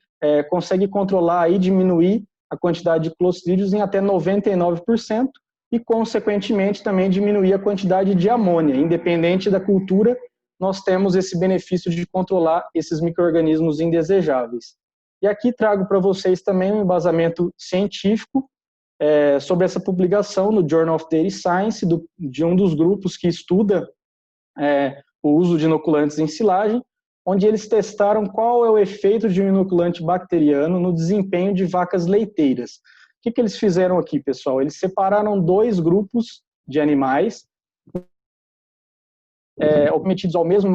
consegue controlar e diminuir a quantidade de clostrídeos em até 99% e, consequentemente, também diminuir a quantidade de amônia. Independente da cultura, nós temos esse benefício de controlar esses micro-organismos indesejáveis. E aqui trago para vocês também um embasamento científico sobre essa publicação no Journal of Dairy Science, de um dos grupos que estuda o uso de inoculantes em silagem, onde eles testaram qual é o efeito de um inoculante bacteriano no desempenho de vacas leiteiras. O que eles fizeram aqui, pessoal? Eles separaram 2 grupos de animais, submetidos ao mesmo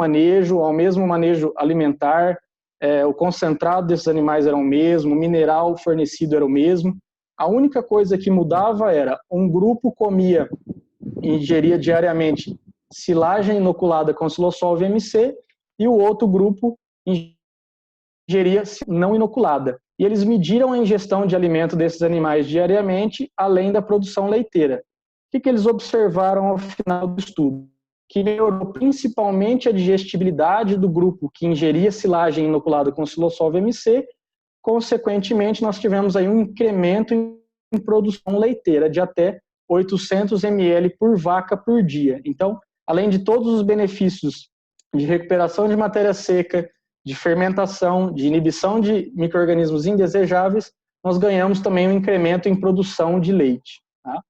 manejo alimentar, o concentrado desses animais era o mesmo, o mineral fornecido era o mesmo. A única coisa que mudava era um grupo comia e ingeria diariamente silagem inoculada com Silosolve MC e o outro grupo ingeria não inoculada. E eles mediram a ingestão de alimento desses animais diariamente, além da produção leiteira. O que eles observaram ao final do estudo? Que melhorou principalmente a digestibilidade do grupo que ingeria silagem inoculada com Silosolve MC. Consequentemente, nós tivemos aí um incremento em produção leiteira de até 800 ml por vaca por dia. Então, além de todos os benefícios de recuperação de matéria seca, de fermentação, de inibição de micro-organismos indesejáveis, nós ganhamos também um incremento em produção de leite. Tá?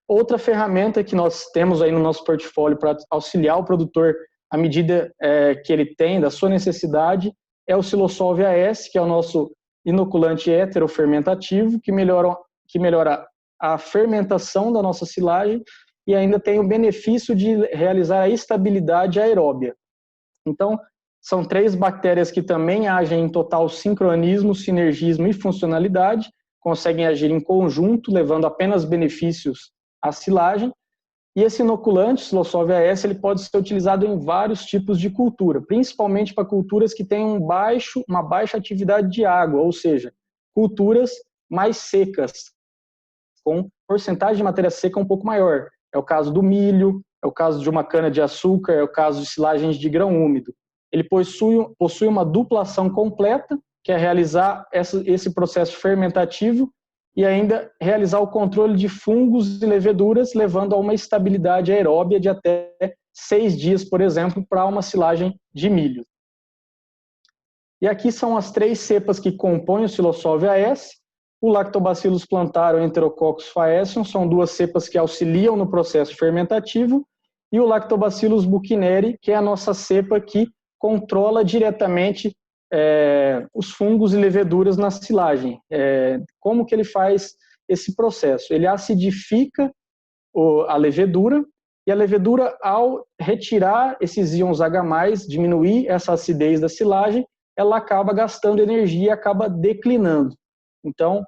Outra ferramenta que nós temos aí no nosso portfólio para auxiliar o produtor à medida que ele tem, da sua necessidade, é o Silosolve AS, que é o nosso inoculante heterofermentativo, que melhora a fermentação da nossa silagem e ainda tem o benefício de realizar a estabilidade aeróbia. Então, são 3 bactérias que também agem em total sincronismo, sinergismo e funcionalidade, conseguem agir em conjunto, levando apenas benefícios à silagem. E esse inoculante, Silosolve AS, ele pode ser utilizado em vários tipos de cultura, principalmente para culturas que têm uma baixa atividade de água, ou seja, culturas mais secas, com porcentagem de matéria seca um pouco maior. É o caso do milho, é o caso de uma cana-de-açúcar, é o caso de silagens de grão úmido. Ele possui uma dupla ação completa, que é realizar esse processo fermentativo e ainda realizar o controle de fungos e leveduras, levando a uma estabilidade aeróbia de até 6 dias, por exemplo, para uma silagem de milho. E aqui são as 3 cepas que compõem o Silosolve AS. O Lactobacillus plantarum Enterococcus faecium são 2 cepas que auxiliam no processo fermentativo, e o Lactobacillus buchneri, que é a nossa cepa que controla diretamente os fungos e leveduras na silagem. Como que ele faz esse processo? Ele acidifica a levedura, e a levedura, ao retirar esses íons H+, diminuir essa acidez da silagem, ela acaba gastando energia e acaba declinando. Então,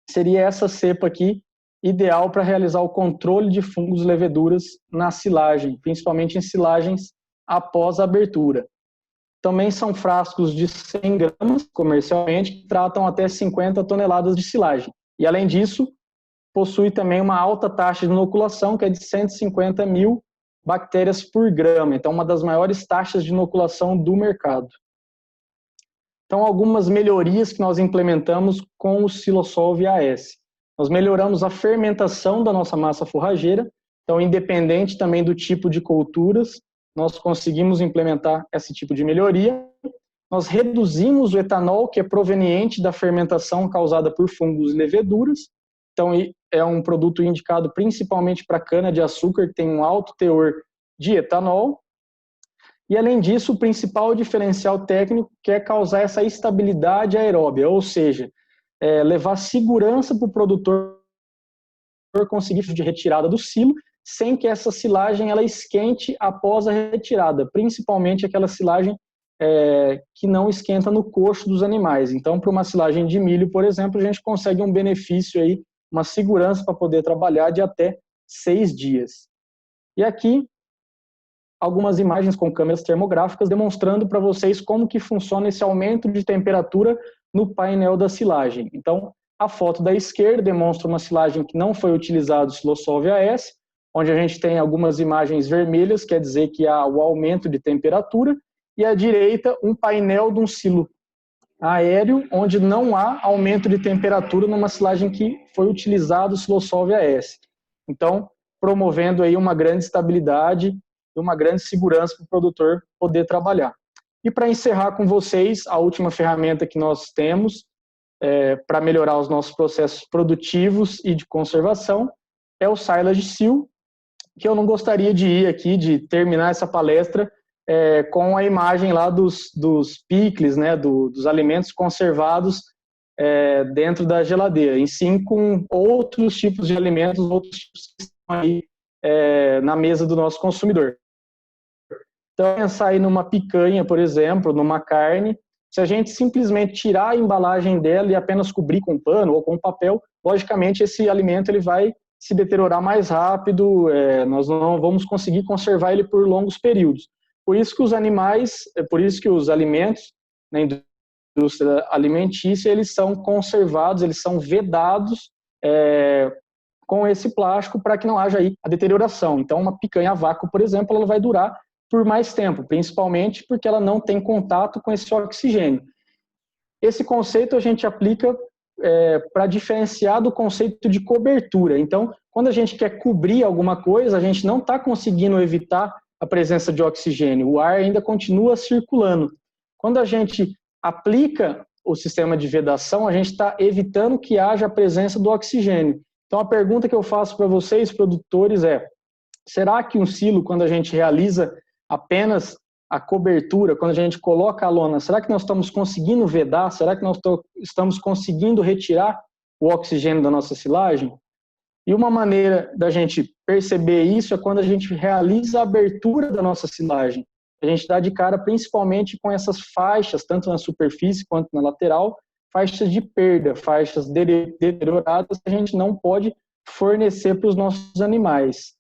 seria essa cepa aqui ideal para realizar o controle de fungos e leveduras na silagem, principalmente em silagens após a abertura. Também são frascos de 100 gramas, comercialmente, que tratam até 50 toneladas de silagem. E, além disso, possui também uma alta taxa de inoculação, que é de 150 mil bactérias por grama. Então, uma das maiores taxas de inoculação do mercado. Então, algumas melhorias que nós implementamos com o Silosolve AS. Nós melhoramos a fermentação da nossa massa forrageira. Então, independente também do tipo de culturas, nós conseguimos implementar esse tipo de melhoria. Nós reduzimos o etanol, que é proveniente da fermentação causada por fungos e leveduras. Então, é um produto indicado principalmente para cana-de-açúcar, que tem um alto teor de etanol. E, além disso, o principal diferencial técnico que é causar essa estabilidade aeróbia, ou seja, levar segurança para o produtor conseguir de retirada do silo, sem que essa silagem ela esquente após a retirada, principalmente aquela silagem que não esquenta no coxo dos animais. Então, para uma silagem de milho, por exemplo, a gente consegue um benefício aí, uma segurança para poder trabalhar de até 6 dias. E aqui, algumas imagens com câmeras termográficas demonstrando para vocês como que funciona esse aumento de temperatura no painel da silagem. Então, a foto da esquerda demonstra uma silagem que não foi utilizado o Silosolve AS, onde a gente tem algumas imagens vermelhas, quer dizer que há o aumento de temperatura, e à direita um painel de um silo aéreo, onde não há aumento de temperatura numa silagem que foi utilizado o Silosolve AS. Então, promovendo aí uma grande estabilidade e uma grande segurança para o produtor poder trabalhar. E para encerrar com vocês, a última ferramenta que nós temos para melhorar os nossos processos produtivos e de conservação é o Silage Seal, que eu não gostaria de ir aqui, de terminar essa palestra com a imagem lá dos pickles, né, dos alimentos conservados dentro da geladeira, e sim com outros tipos de alimentos, outros tipos que estão aí na mesa do nosso consumidor. Então, pensar aí numa picanha, por exemplo, numa carne, se a gente simplesmente tirar a embalagem dela e apenas cobrir com pano ou com papel, logicamente esse alimento ele vai se deteriorar mais rápido, nós não vamos conseguir conservar ele por longos períodos. Por isso que os animais, por isso que os alimentos na indústria alimentícia, eles são conservados, eles são vedados com esse plástico para que não haja aí a deterioração. Então, uma picanha a vácuo, por exemplo, ela vai durar por mais tempo, principalmente porque ela não tem contato com esse oxigênio. Esse conceito a gente aplica para diferenciar do conceito de cobertura. Então, quando a gente quer cobrir alguma coisa, a gente não está conseguindo evitar a presença de oxigênio, o ar ainda continua circulando. Quando a gente aplica o sistema de vedação, a gente está evitando que haja a presença do oxigênio. Então, a pergunta que eu faço para vocês, produtores, será que um silo, quando a gente realiza apenas a cobertura, quando a gente coloca a lona, será que nós estamos conseguindo vedar? Será que nós estamos conseguindo retirar o oxigênio da nossa silagem? E uma maneira da gente perceber isso é quando a gente realiza a abertura da nossa silagem. A gente dá de cara principalmente com essas faixas, tanto na superfície quanto na lateral, faixas de perda, faixas deterioradas que a gente não pode fornecer para os nossos animais.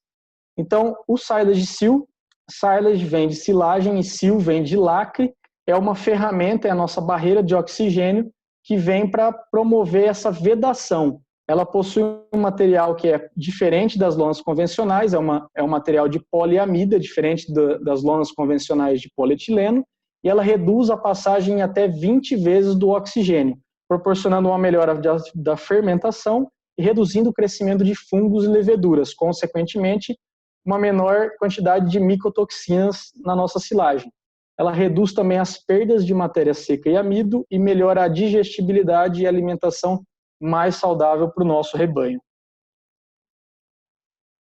Então, o Silage Seal, silage vem de silagem e seal vem de lacre, é uma ferramenta, é a nossa barreira de oxigênio que vem para promover essa vedação. Ela possui um material que é diferente das lonas convencionais, é um material de poliamida, diferente das lonas convencionais de polietileno, e ela reduz a passagem em até 20 vezes do oxigênio, proporcionando uma melhora da fermentação e reduzindo o crescimento de fungos e leveduras, consequentemente, uma menor quantidade de micotoxinas na nossa silagem. Ela reduz também as perdas de matéria seca e amido e melhora a digestibilidade e alimentação mais saudável para o nosso rebanho.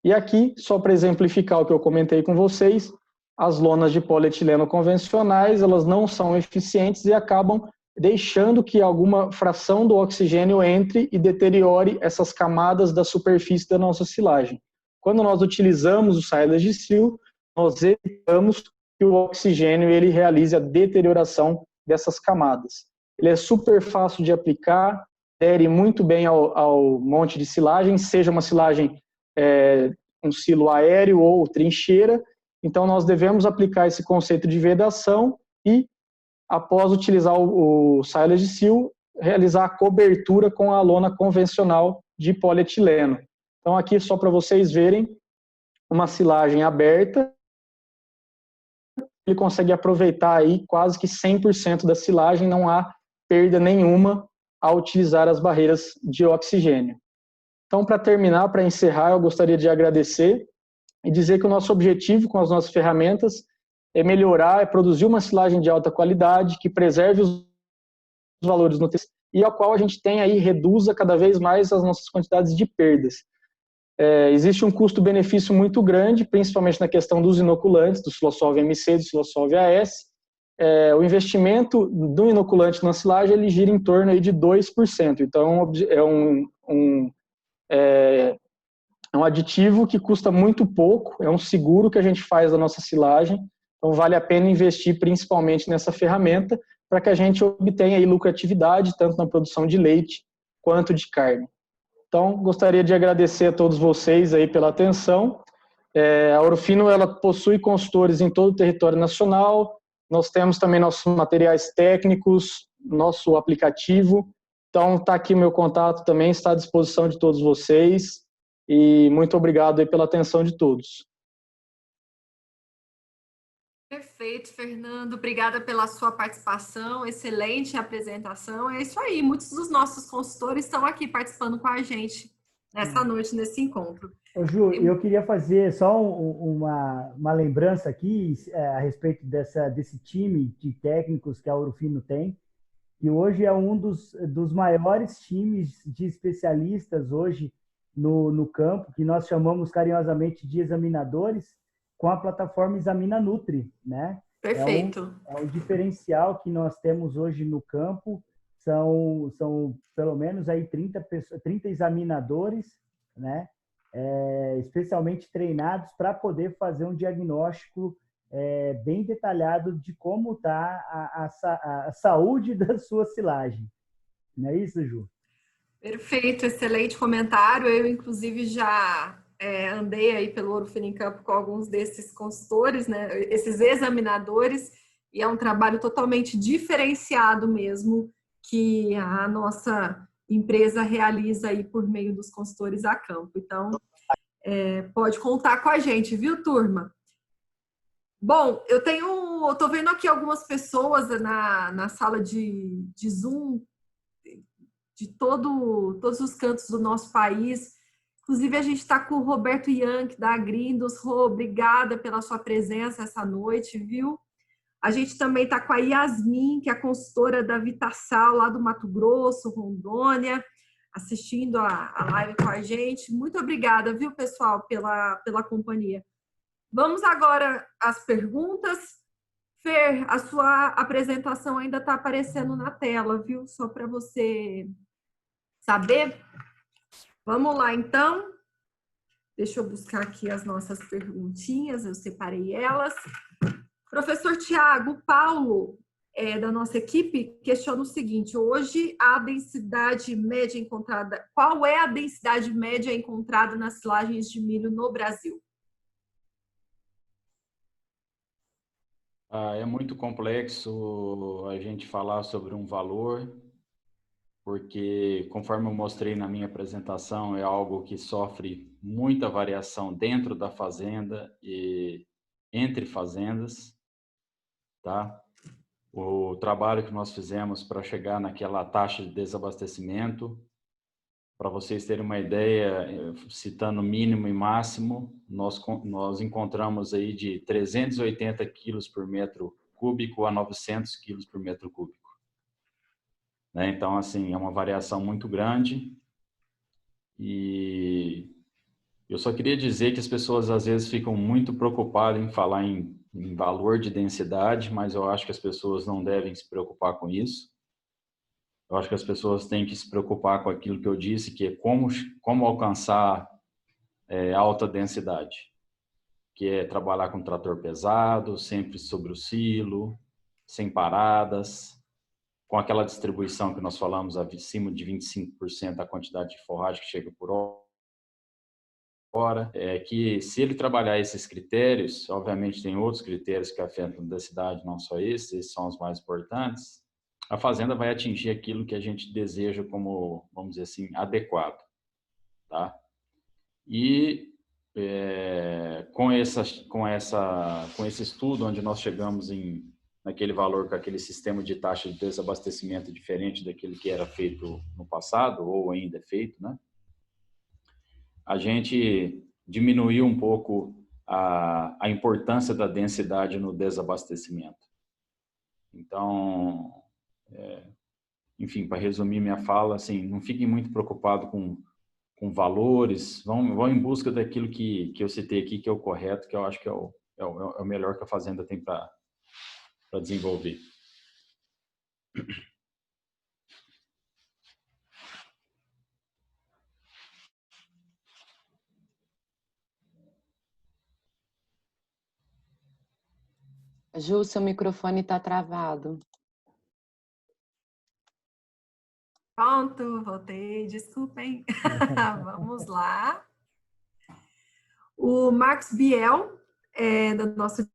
E aqui, só para exemplificar o que eu comentei com vocês, as lonas de polietileno convencionais, elas não são eficientes e acabam deixando que alguma fração do oxigênio entre e deteriore essas camadas da superfície da nossa silagem. Quando nós utilizamos o Silage Seal, nós evitamos que o oxigênio ele realize a deterioração dessas camadas. Ele é super fácil de aplicar, adere muito bem ao monte de silagem, seja uma silagem, um silo aéreo ou trincheira, Então, nós devemos aplicar esse conceito de vedação e, após utilizar o silage seal, realizar a cobertura com a lona convencional de polietileno. Então, aqui, só para vocês verem, uma silagem aberta, ele consegue aproveitar aí quase que 100% da silagem, não há perda nenhuma ao utilizar as barreiras de oxigênio. Então, para terminar, para encerrar, eu gostaria de agradecer e dizer que o nosso objetivo com as nossas ferramentas é melhorar, é produzir uma silagem de alta qualidade, que preserve os valores nutricionais e a qual a gente tem aí, reduza cada vez mais as nossas quantidades de perdas. Existe um custo-benefício muito grande, principalmente na questão dos inoculantes, do Silosolv MC, do Silosolv AS. O investimento do inoculante na silagem, ele gira em torno aí de 2%. Então, é um aditivo que custa muito pouco, é um seguro que a gente faz da nossa silagem. Então, vale a pena investir principalmente nessa ferramenta para que a gente obtenha aí lucratividade, tanto na produção de leite quanto de carne. Então, gostaria de agradecer a todos vocês aí pela atenção. A Ouro Fino, ela possui consultores em todo o território nacional. Nós temos também nossos materiais técnicos, nosso aplicativo. Então, está aqui meu contato também, está à disposição de todos vocês. E muito obrigado aí pela atenção de todos. Perfeito, Fernando. Obrigada pela sua participação, excelente apresentação. É isso aí, muitos dos nossos consultores estão aqui participando com a gente nessa noite, nesse encontro. Ô, Ju, eu queria fazer só uma lembrança aqui a respeito desse time de técnicos que a Ouro Fino tem, que hoje é um dos maiores times de especialistas hoje no campo, que nós chamamos carinhosamente de examinadores, com a plataforma Examina Nutri, né? Perfeito. É um diferencial que nós temos hoje no campo. São pelo menos aí 30 examinadores, né? Especialmente treinados para poder fazer um diagnóstico bem detalhado de como está a saúde da sua silagem. Não é isso, Ju? Perfeito, excelente comentário. Eu, inclusive, já andei aí pelo Ouro Fino em Campo com alguns desses consultores, né? Esses examinadores, e é um trabalho totalmente diferenciado mesmo que a nossa empresa realiza aí por meio dos consultores a campo. Então, pode contar com a gente, viu, turma? Bom, eu tô vendo aqui algumas pessoas na sala de Zoom de todos os cantos do nosso país. Inclusive, a gente está com o Roberto Yankee, da Agrindos. Rô, obrigada pela sua presença essa noite, viu? A gente também está com a Yasmin, que é a consultora da Vitassal, lá do Mato Grosso, Rondônia, assistindo a live com a gente. Muito obrigada, viu, pessoal, pela companhia. Vamos agora às perguntas. Fer, a sua apresentação ainda está aparecendo na tela, viu? Só para você saber. Vamos lá, então. Deixa eu buscar aqui as nossas perguntinhas, eu separei elas. Professor Tiago, Paulo, da nossa equipe, questiona o seguinte: hoje, a densidade média encontrada, qual é a densidade média encontrada nas silagens de milho no Brasil? É muito complexo a gente falar sobre um valor, porque, conforme eu mostrei na minha apresentação, é algo que sofre muita variação dentro da fazenda e entre fazendas, tá? O trabalho que nós fizemos para chegar naquela taxa de desabastecimento, para vocês terem uma ideia, citando mínimo e máximo, nós encontramos aí de 380 quilos por metro cúbico a 900 quilos por metro cúbico. Então, assim, é uma variação muito grande e eu só queria dizer que as pessoas às vezes ficam muito preocupadas em falar em valor de densidade, mas eu acho que as pessoas não devem se preocupar com isso. Eu acho que as pessoas têm que se preocupar com aquilo que eu disse, que é como alcançar alta densidade, que é trabalhar com trator pesado, sempre sobre o silo, sem paradas, com aquela distribuição que nós falamos, acima de 25% da quantidade de forragem que chega por hora. fora, é que se ele trabalhar esses critérios, obviamente tem outros critérios que afetam a cidade, não só esses são os mais importantes, a fazenda vai atingir aquilo que a gente deseja como, vamos dizer assim, adequado, tá? E com esse estudo, onde nós chegamos naquele valor com aquele sistema de taxa de desabastecimento diferente daquele que era feito no passado, ou ainda é feito, né? A gente diminuiu um pouco a importância da densidade no desabastecimento. Então, enfim, para resumir minha fala, assim, não fiquem muito preocupados com valores, vão em busca daquilo que eu citei aqui, que é o correto, que eu acho que é o melhor que a fazenda tem para desenvolver. Ju, seu microfone está travado. Pronto, voltei, desculpem. Vamos lá. O Marcos Biel, do nosso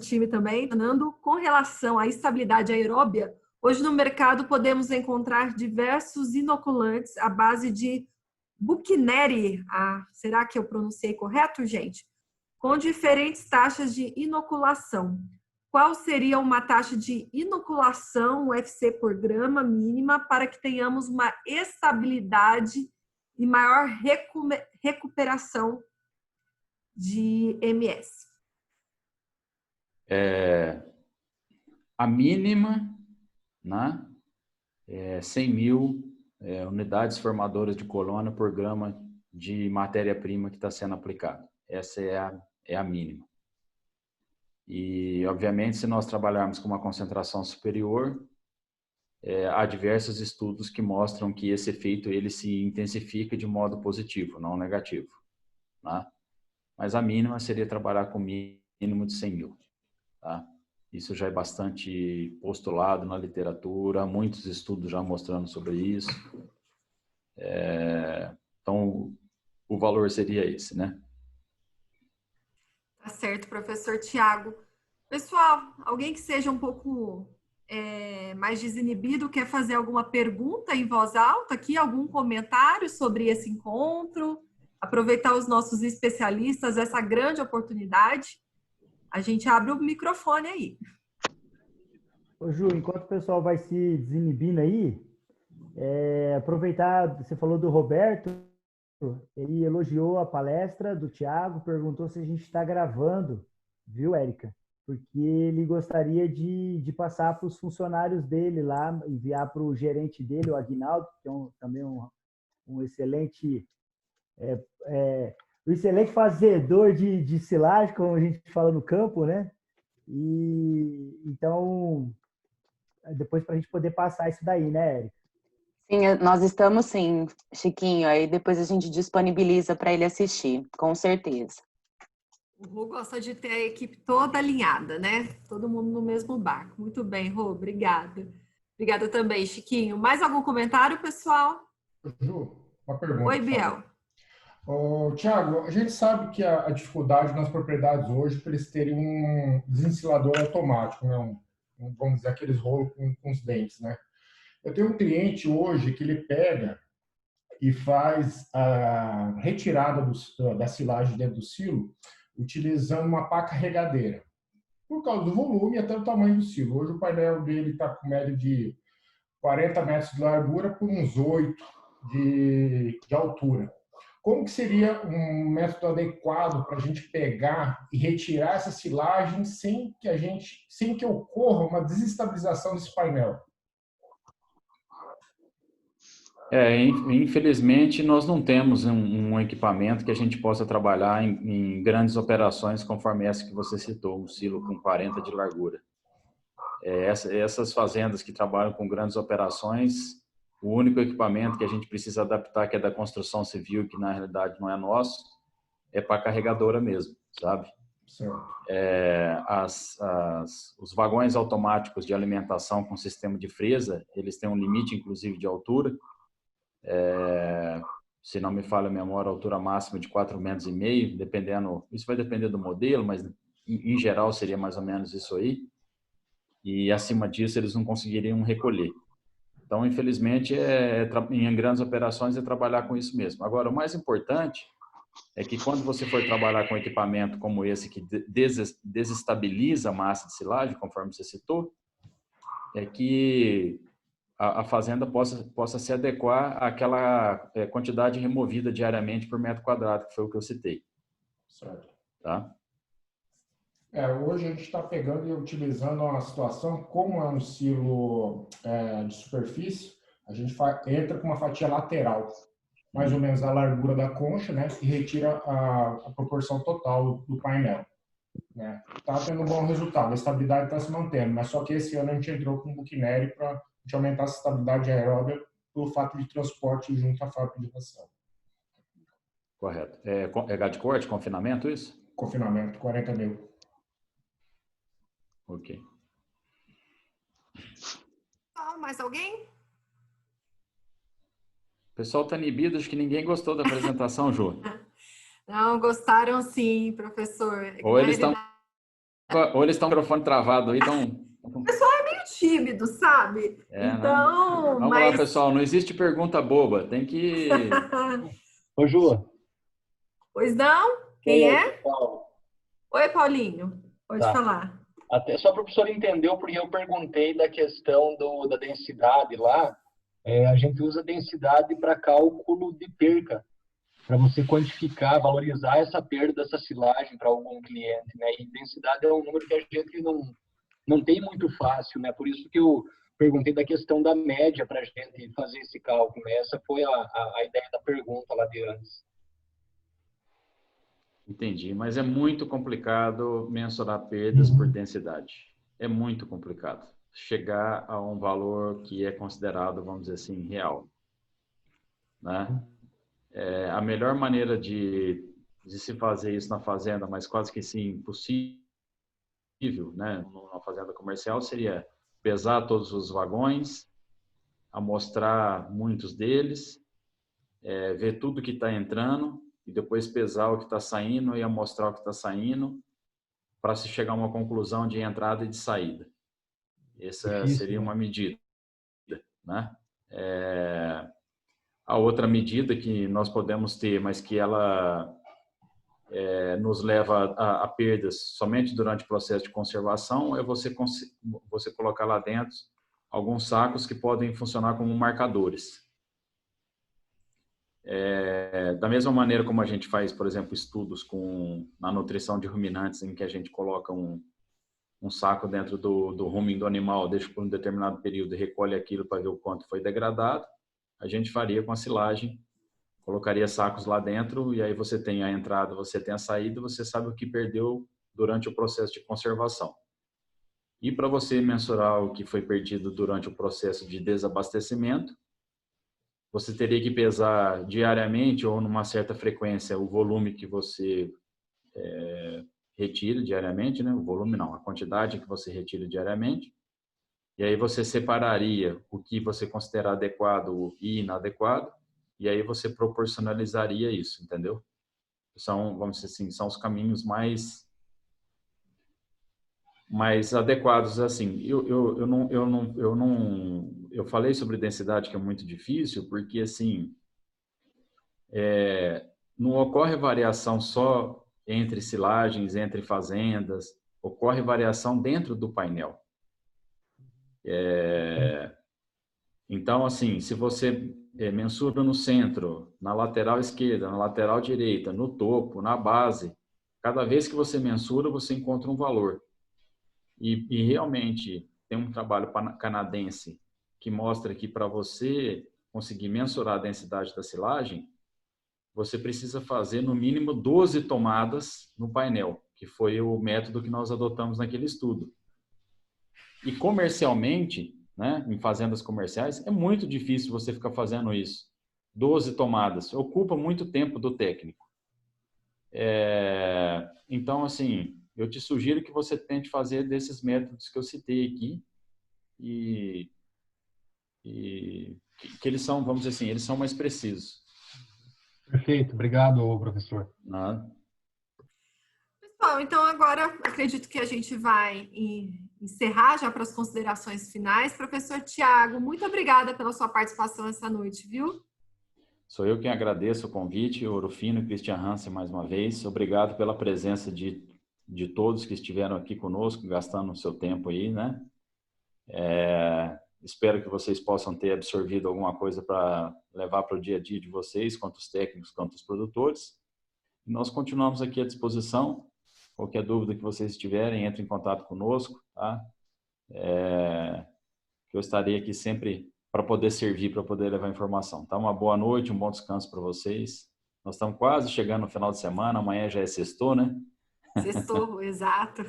time também, falando com relação à estabilidade aeróbia, hoje no mercado podemos encontrar diversos inoculantes à base de Buchneri, será que eu pronunciei correto, gente? Com diferentes taxas de inoculação. Qual seria uma taxa de inoculação UFC por grama mínima para que tenhamos uma estabilidade e maior recuperação de MS? A mínima, né, 100 mil unidades formadoras de colônia por grama de matéria-prima que está sendo aplicada. Essa é a mínima. E, obviamente, se nós trabalharmos com uma concentração superior, há diversos estudos que mostram que esse efeito ele se intensifica de modo positivo, não negativo, né? Mas a mínima seria trabalhar com mínimo de 100 mil. Tá? Isso já é bastante postulado na literatura, muitos estudos já mostrando sobre isso. Então, o valor seria esse, né? Tá certo, professor Tiago. Pessoal, alguém que seja um pouco mais desinibido, quer fazer alguma pergunta em voz alta aqui, algum comentário sobre esse encontro? Aproveitar os nossos especialistas, essa grande oportunidade. A gente abre o microfone aí. Ô, Ju, enquanto o pessoal vai se desinibindo aí, aproveitar, você falou do Roberto, ele elogiou a palestra do Tiago, perguntou se a gente está gravando, viu, Érica? Porque ele gostaria de passar para os funcionários dele lá, enviar para o gerente dele, o Aguinaldo, que é também um excelente... um excelente fazedor de silagem, como a gente fala no campo, né? E então, depois para a gente poder passar isso daí, né, Érica? Sim, nós estamos sim, Chiquinho. Aí depois a gente disponibiliza para ele assistir, com certeza. O Rô gosta de ter a equipe toda alinhada, né? Todo mundo no mesmo barco. Muito bem, Rô, obrigada. Obrigada também, Chiquinho. Mais algum comentário, pessoal? Ju, uma pergunta. Oi, Biel. Tiago, a gente sabe que a dificuldade nas propriedades hoje para eles terem um desensilador automático, né? Vamos dizer, aqueles rolos com os dentes, né? Eu tenho um cliente hoje que ele pega e faz a retirada da silagem dentro do silo utilizando uma pá carregadeira. Por causa do volume e até o tamanho do silo. Hoje o painel dele está com média de 40 metros de largura por uns 8 de altura. Como que seria um método adequado para a gente pegar e retirar essa silagem sem que ocorra uma desestabilização desse painel? Infelizmente, nós não temos um equipamento que a gente possa trabalhar em grandes operações, conforme essa que você citou, um silo com 40 de largura. Essas fazendas que trabalham com grandes operações, o único equipamento que a gente precisa adaptar, que é da construção civil, que na realidade não é nosso, é para carregadora mesmo, sabe? Os vagões automáticos de alimentação com sistema de fresa, eles têm um limite, inclusive, de altura. se não me falha a memória, a altura máxima de 4,5 metros, dependendo, isso vai depender do modelo, mas em geral seria mais ou menos isso aí. E acima disso eles não conseguiriam recolher. Então, infelizmente, em grandes operações é trabalhar com isso mesmo. Agora, o mais importante é que quando você for trabalhar com equipamento como esse que desestabiliza a massa de silagem, conforme você citou, é que a fazenda possa se adequar àquela quantidade removida diariamente por metro quadrado, que foi o que eu citei. Certo. Tá? Hoje a gente está pegando e utilizando uma situação, como é um silo de superfície, a gente entra com uma fatia lateral, mais ou menos a largura da concha, né, e retira a proporção total do painel. Né? Tá tendo um bom resultado, a estabilidade está se mantendo, mas só que esse ano a gente entrou com o Buchineri para aumentar a estabilidade aeróbica pelo fato de transporte junto à fábrica de ração. Correto. É gado de corte, confinamento, isso? Confinamento, 40 mil. Ok. Mais alguém? O pessoal está inibido, acho que ninguém gostou da apresentação, Ju. Não, gostaram sim, professor. Ou eles estão com o microfone travado aí, então... O pessoal é meio tímido, sabe? Então, né? Vamos lá, pessoal, não existe pergunta boba, tem que... Ô, Ju. Pois não? Quem é? Paulo. Oi, Paulinho. Pode falar. Até só para o professor entender, porque eu perguntei da questão da densidade lá, a gente usa densidade para cálculo de perca, para você quantificar, valorizar essa perda dessa silagem para algum cliente, né? E densidade é um número que a gente não tem muito fácil, né? Por isso que eu perguntei da questão da média para a gente fazer esse cálculo, né? Essa foi a ideia da pergunta lá de antes. Entendi, mas é muito complicado mensurar perdas por densidade. É muito complicado chegar a um valor que é considerado, vamos dizer assim, real. Né? A melhor maneira de se fazer isso na fazenda, mas quase que sim, impossível, né? Numa fazenda comercial, seria pesar todos os vagões, amostrar muitos deles, ver tudo que está entrando, e depois pesar o que está saindo e amostrar o que está saindo para se chegar a uma conclusão de entrada e de saída. Essa seria uma medida. Né? A outra medida que nós podemos ter, mas que ela nos leva a perdas somente durante o processo de conservação, é você colocar lá dentro alguns sacos que podem funcionar como marcadores. Da mesma maneira como a gente faz, por exemplo, estudos na nutrição de ruminantes, em que a gente coloca um saco dentro do rumen do animal, deixa por um determinado período e recolhe aquilo para ver o quanto foi degradado, a gente faria com a silagem, colocaria sacos lá dentro e aí você tem a entrada, você tem a saída, você sabe o que perdeu durante o processo de conservação. E para você mensurar o que foi perdido durante o processo de desabastecimento, você teria que pesar diariamente ou numa certa frequência o volume que você retira diariamente, né? O volume não, a quantidade que você retira diariamente. E aí você separaria o que você considera adequado e inadequado, e aí você proporcionalizaria isso, entendeu? Vamos dizer assim, são os caminhos mais adequados, assim. Eu falei sobre densidade, que é muito difícil, porque assim não ocorre variação só entre silagens, entre fazendas, ocorre variação dentro do painel. Então, assim, se você mensura no centro, na lateral esquerda, na lateral direita, no topo, na base, cada vez que você mensura, você encontra um valor. E realmente tem um trabalho canadense que mostra que para você conseguir mensurar a densidade da silagem, você precisa fazer no mínimo 12 tomadas no painel, que foi o método que nós adotamos naquele estudo. E comercialmente, né, em fazendas comerciais, é muito difícil você ficar fazendo isso. 12 tomadas, ocupa muito tempo do técnico. Então, assim, eu te sugiro que você tente fazer desses métodos que eu citei aqui e que eles são, vamos dizer assim, eles são mais precisos. Perfeito, obrigado, professor. Nada. Pessoal, então agora acredito que a gente vai encerrar já para as considerações finais. Professor Tiago, muito obrigada pela sua participação essa noite, viu? Sou eu quem agradeço o convite, Ouro Fino e Christian Hansen mais uma vez. Obrigado pela presença de todos que estiveram aqui conosco, gastando o seu tempo aí, né? Espero que vocês possam ter absorvido alguma coisa para levar para o dia a dia de vocês, quanto os técnicos, quanto os produtores. E nós continuamos aqui à disposição. Qualquer dúvida que vocês tiverem, entre em contato conosco, tá? Eu estarei aqui sempre para poder servir, para poder levar informação. Tá? Uma boa noite, um bom descanso para vocês. Nós estamos quase chegando no final de semana, amanhã já é sextou, né? Sextou, exato.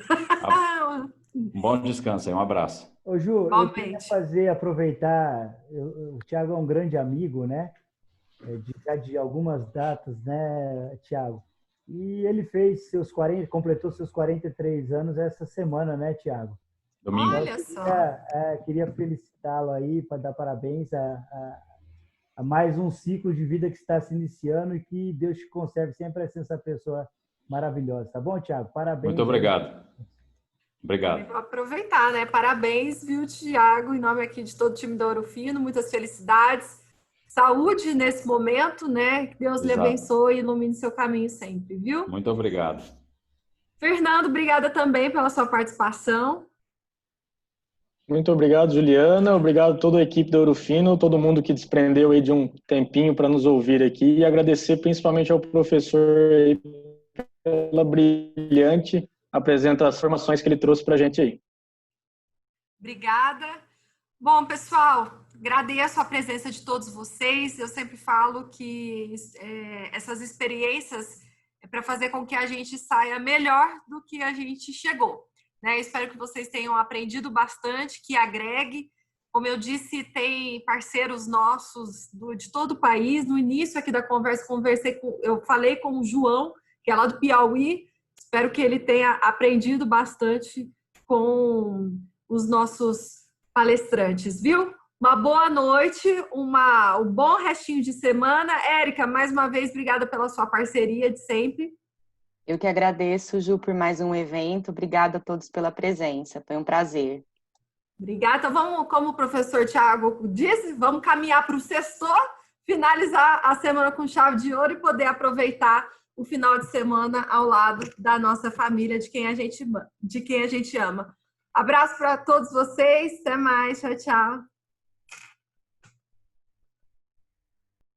Um bom descanso aí, um abraço. Ô Ju, eu queria aproveitar, o Tiago é um grande amigo, né? De algumas datas, né, Tiago? E ele completou seus 43 anos essa semana, né, Tiago? Domingo. Olha só. Queria felicitá-lo aí, para dar parabéns a mais um ciclo de vida que está se iniciando e que Deus te conserve sempre sendo essa pessoa maravilhosa. Tá bom, Tiago? Parabéns. Muito obrigado. Obrigado. Vou aproveitar, né? Parabéns, viu, Tiago, em nome aqui de todo o time da Ouro Fino, muitas felicidades. Saúde nesse momento, né? Que Deus lhe abençoe e ilumine seu caminho sempre, viu? Muito obrigado. Fernando, obrigada também pela sua participação. Muito obrigado, Juliana. Obrigado a toda a equipe da Ouro Fino, todo mundo que desprendeu aí de um tempinho para nos ouvir aqui e agradecer principalmente ao professor aí pela brilhante apresentação, as informações que ele trouxe para a gente aí. Obrigada. Bom, pessoal, agradeço a presença de todos vocês. Eu sempre falo que essas experiências é para fazer com que a gente saia melhor do que a gente chegou, né? Espero que vocês tenham aprendido bastante, que agregue. Como eu disse, tem parceiros nossos de todo o país. No início aqui da conversa, eu falei com o João, que é lá do Piauí. Espero que ele tenha aprendido bastante com os nossos palestrantes, viu? Uma boa noite, um bom restinho de semana. Érica, mais uma vez, obrigada pela sua parceria de sempre. Eu que agradeço, Ju, por mais um evento. Obrigada a todos pela presença. Foi um prazer. Obrigada. Então, vamos, como o professor Tiago disse, vamos caminhar para o sextor, finalizar a semana com chave de ouro e poder aproveitar o final de semana ao lado da nossa família, de quem a gente ama. Abraço para todos vocês. Até mais. Tchau, tchau.